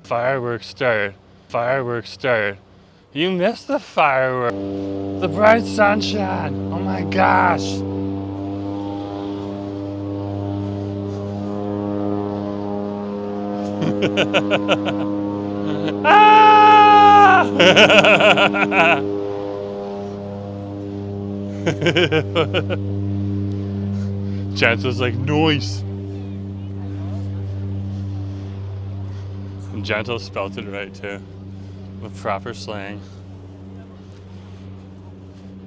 Fireworks start. Fireworks start. You missed the fireworks. The bright sunshine. Oh my gosh. Ah! Gentle's like, noise. And Gentle spelt it right too, with proper slang.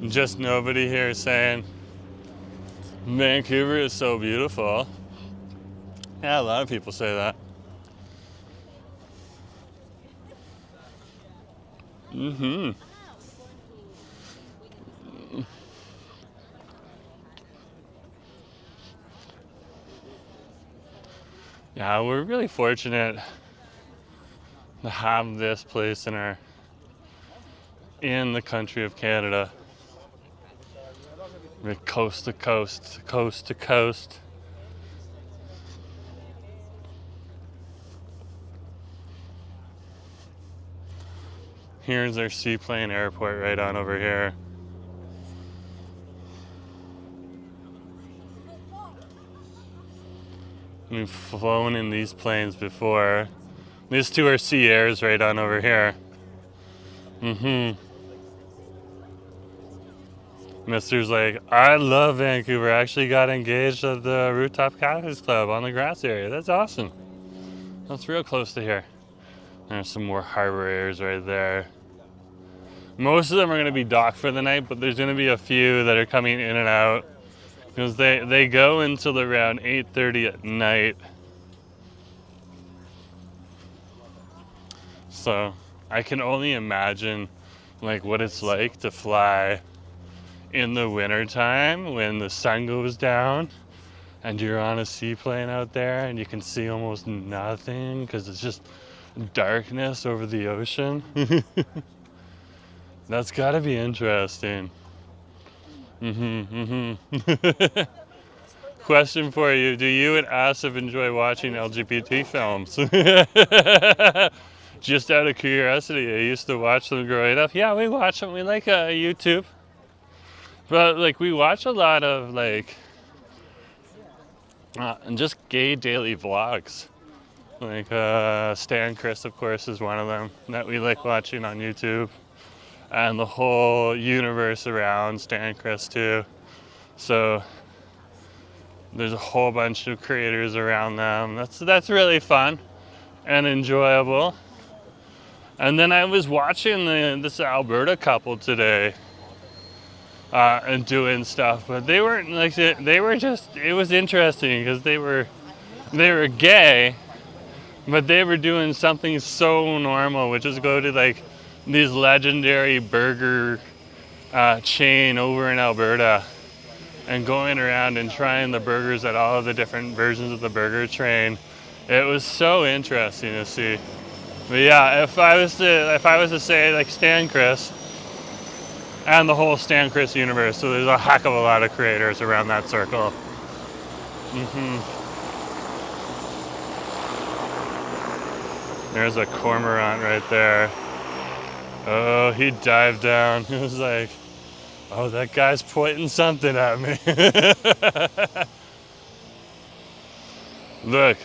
Just nobody here saying Vancouver is so beautiful. Yeah, a lot of people say that. Mm-hmm. Yeah, we're really fortunate to have this place in the country of Canada. We're coast to coast, coast to coast. Here's our seaplane airport right on over here. We've flown in these planes before. These two are Sea Airs right on over here. Mister's like, I love Vancouver. I actually got engaged at the Rooftop Cactus Club on the grass area. That's awesome. That's real close to here. There's some more harbor airs right there. Most of them are going to be docked for the night, but there's going to be a few that are coming in and out because they go until around 8:30 at night. So I can only imagine like what it's like to fly in the wintertime when the sun goes down and you're on a seaplane out there and you can see almost nothing because it's just darkness over the ocean. That's gotta be interesting. Question for you, do you and Asif enjoy watching LGBT films? Just out of curiosity, I used to watch them growing up. Yeah, we watch them, we like YouTube. But like we watch a lot of like and just gay daily vlogs. Like Stan Chris, of course, is one of them that we like watching on YouTube, and the whole universe around Stan Chris too. So there's a whole bunch of creators around them. That's really fun and enjoyable. And then I was watching this Alberta couple today. And doing stuff, but they weren't like they were just. It was interesting because they were gay, but they were doing something so normal, which is go to like these legendary burger chain over in Alberta, and going around and trying the burgers at all of the different versions of the burger chain. It was so interesting to see. But yeah, if I was to say like Stan Chris. And the whole Stan Chris universe, so there's a heck of a lot of creators around that circle. There's a cormorant right there. Oh, he dived down. He was like, oh, that guy's pointing something at me. Look,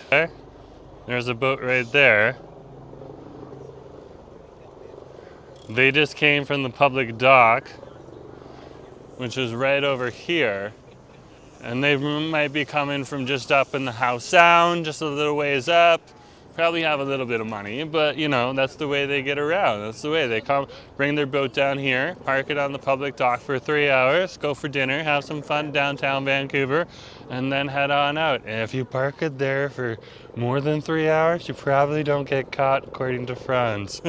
there's a boat right there. They just came from the public dock, which is right over here. And they might be coming from just up in the Howe Sound, just a little ways up. Probably have a little bit of money, but you know, that's the way they get around. That's the way they come, bring their boat down here, park it on the public dock for 3 hours, go for dinner, have some fun downtown Vancouver, and then head on out. And if you park it there for more than 3 hours, you probably don't get caught, according to Franz.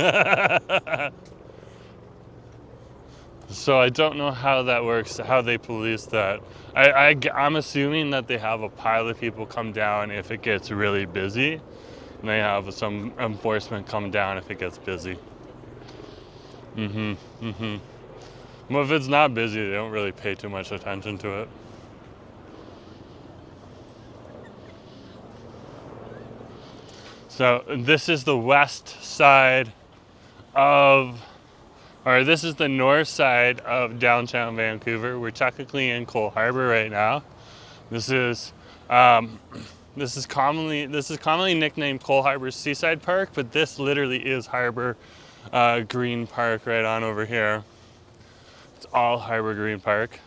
So I don't know how that works, how they police that. I'm assuming that they have a pile of people come down if it gets really busy. And they have some enforcement come down if it gets busy. Well, if it's not busy, they don't really pay too much attention to it. So this is the west side of, or this is the north side of downtown Vancouver. We're technically in Cole Harbour right now. This is This is commonly nicknamed Cole Harbour Seaside Park, but this literally is Harbour Green Park right on over here. It's all Harbour Green Park.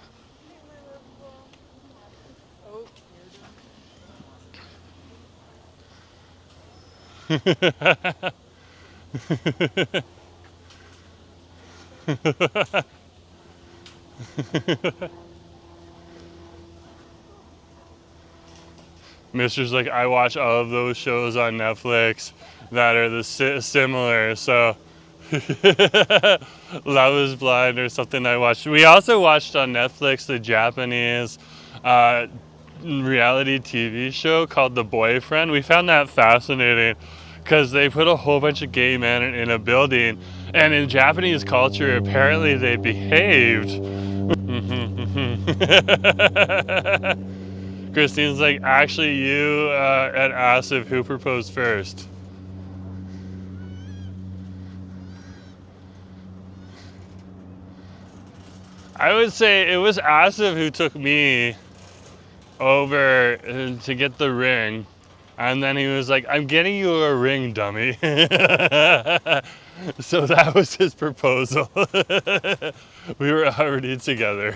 Mister's like, I watch all of those shows on Netflix that are similar, so Love is Blind or something I watched. We also watched on Netflix the Japanese reality TV show called The Boyfriend. We found that fascinating because they put a whole bunch of gay men in a building, and in Japanese culture, apparently they behaved. Christine's like, actually, you and Asif, who proposed first? I would say it was Asif who took me over to get the ring, and then he was like, I'm getting you a ring, dummy. So that was his proposal. We were already together.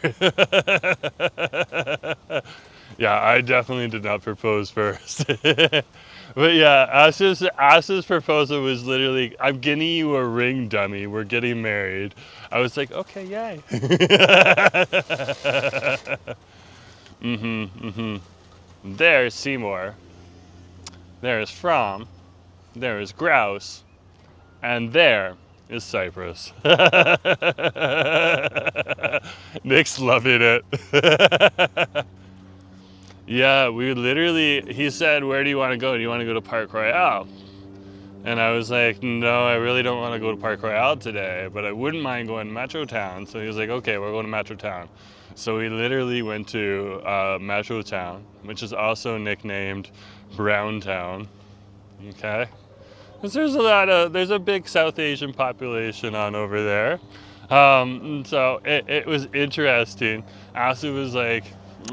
Yeah, I definitely did not propose first. But yeah, Asif's proposal was literally, I'm getting you a ring, dummy. We're getting married. I was like, okay, yay. There's Seymour. There's From. There is Grouse. And there is Cyprus. Nick's loving it. Yeah, we literally, he said, where do you want to go? Do you want to go to Park Royale? And I was like, no, I really don't want to go to Park Royale today, but I wouldn't mind going to Metro Town. So he was like, okay, we're going to Metro Town. So we literally went to Metro Town, which is also nicknamed Brown Town. Okay? Because there's a big South Asian population on over there. So it was interesting. Asu was like,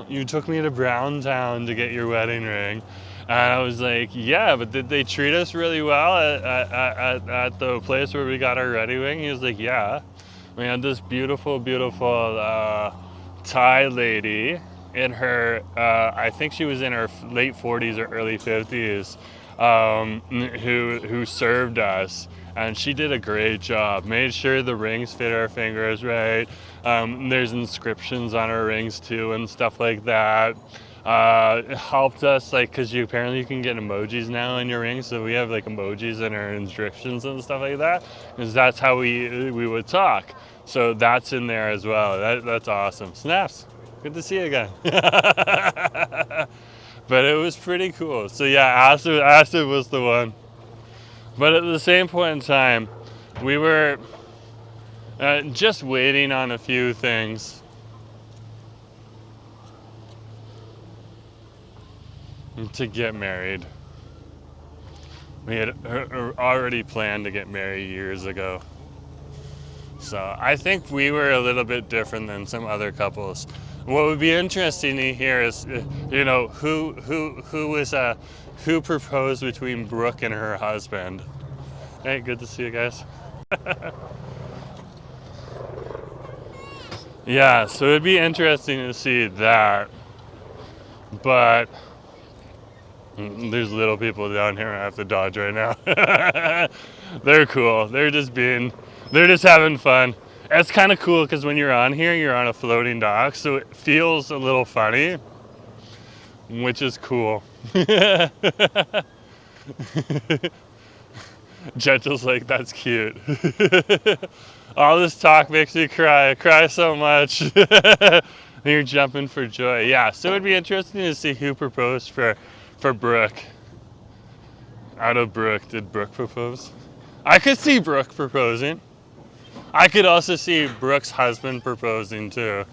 you took me to Brown Town to get your wedding ring. And I was like, yeah, but did they treat us really well at the place where we got our wedding ring? He was like, yeah. We had this beautiful, beautiful Thai lady in her, I think she was in her late 40s or early 50s, who served us. And she did a great job, made sure the rings fit our fingers right. There's inscriptions on our rings too and stuff like that. It helped us, like, because apparently you can get emojis now in your rings, so we have like emojis in our inscriptions and stuff like that, because that's how we would talk. So that's in there as well. That's awesome. Snaps, good to see you again. But it was pretty cool. So yeah, Asif was the one. But at the same point in time, we were just waiting on a few things. To get married. We had already planned to get married years ago. So I think we were a little bit different than some other couples. What would be interesting to hear is, you know, who proposed between Brooke and her husband. Hey, good to see you guys. Yeah, so it'd be interesting to see that. But there's little people down here I have to dodge right now. They're cool. They're just having fun. It's kind of cool because when you're on here, you're on a floating dock, so it feels a little funny, which is cool. Gentle's like, that's cute. All this talk makes me cry. I cry so much. You're jumping for joy. Yeah, so it'd be interesting to see who proposed for Brooke. Out of Brooke, did Brooke propose? I could see Brooke proposing. I could also see Brooke's husband proposing too.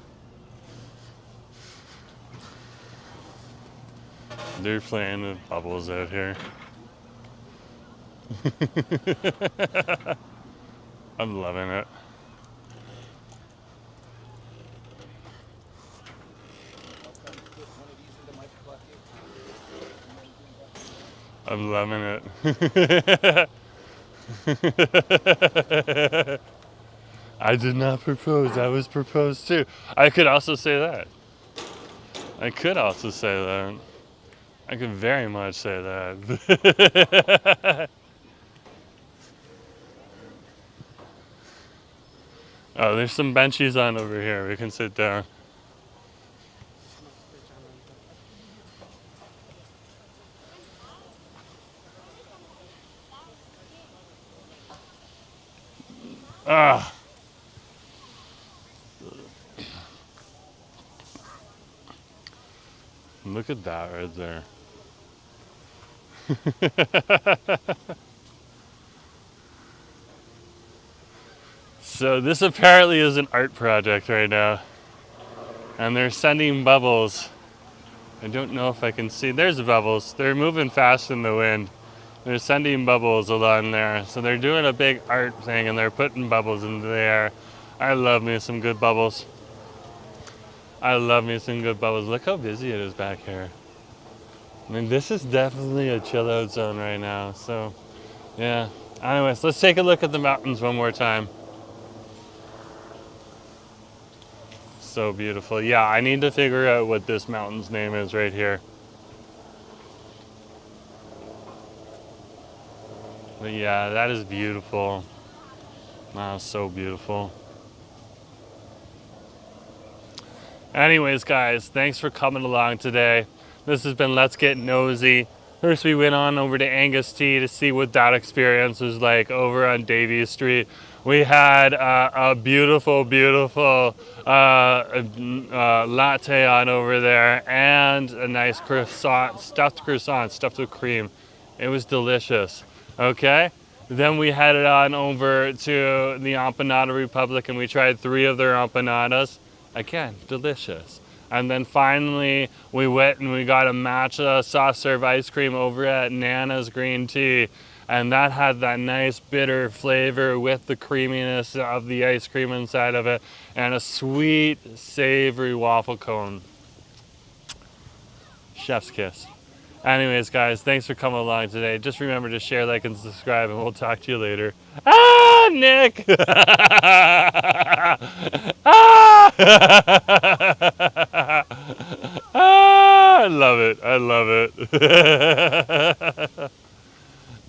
They're playing with bubbles out here. I'm loving it. I'm loving it. I did not propose. I was proposed to. I could also say that. I could also say that. I could very much say that. Oh, there's some benchies on over here. We can sit down. Ah. Look at that right there. So this apparently is an art project right now. And they're sending bubbles. I don't know if I can see. There's the bubbles. They're moving fast in the wind. They're sending bubbles along there. So they're doing a big art thing and they're putting bubbles into the air. I love me some good bubbles. I love me some good bubbles. Look how busy it is back here. I mean, this is definitely a chill out zone right now. So, yeah. Anyways, let's take a look at the mountains one more time. So beautiful. Yeah, I need to figure out what this mountain's name is right here. But yeah, that is beautiful. Wow, so beautiful. Anyways, guys, thanks for coming along today. This has been Let's Get Nosy. First, we went on over to Angus T to see what that experience was like over on Davies Street. We had a beautiful, beautiful latte on over there and a nice croissant, stuffed with cream. It was delicious, okay? Then we headed on over to the Empanada Republic and we tried 3 of their empanadas. Again, delicious. And then finally, we went and we got a matcha soft serve ice cream over at Nana's Green Tea. And that had that nice bitter flavor with the creaminess of the ice cream inside of it. And a sweet, savory waffle cone. Chef's kiss. Anyways, guys, thanks for coming along today. Just remember to share, like, and subscribe, and we'll talk to you later. Ah, Nick! Ah! Ah! I love it. I love it.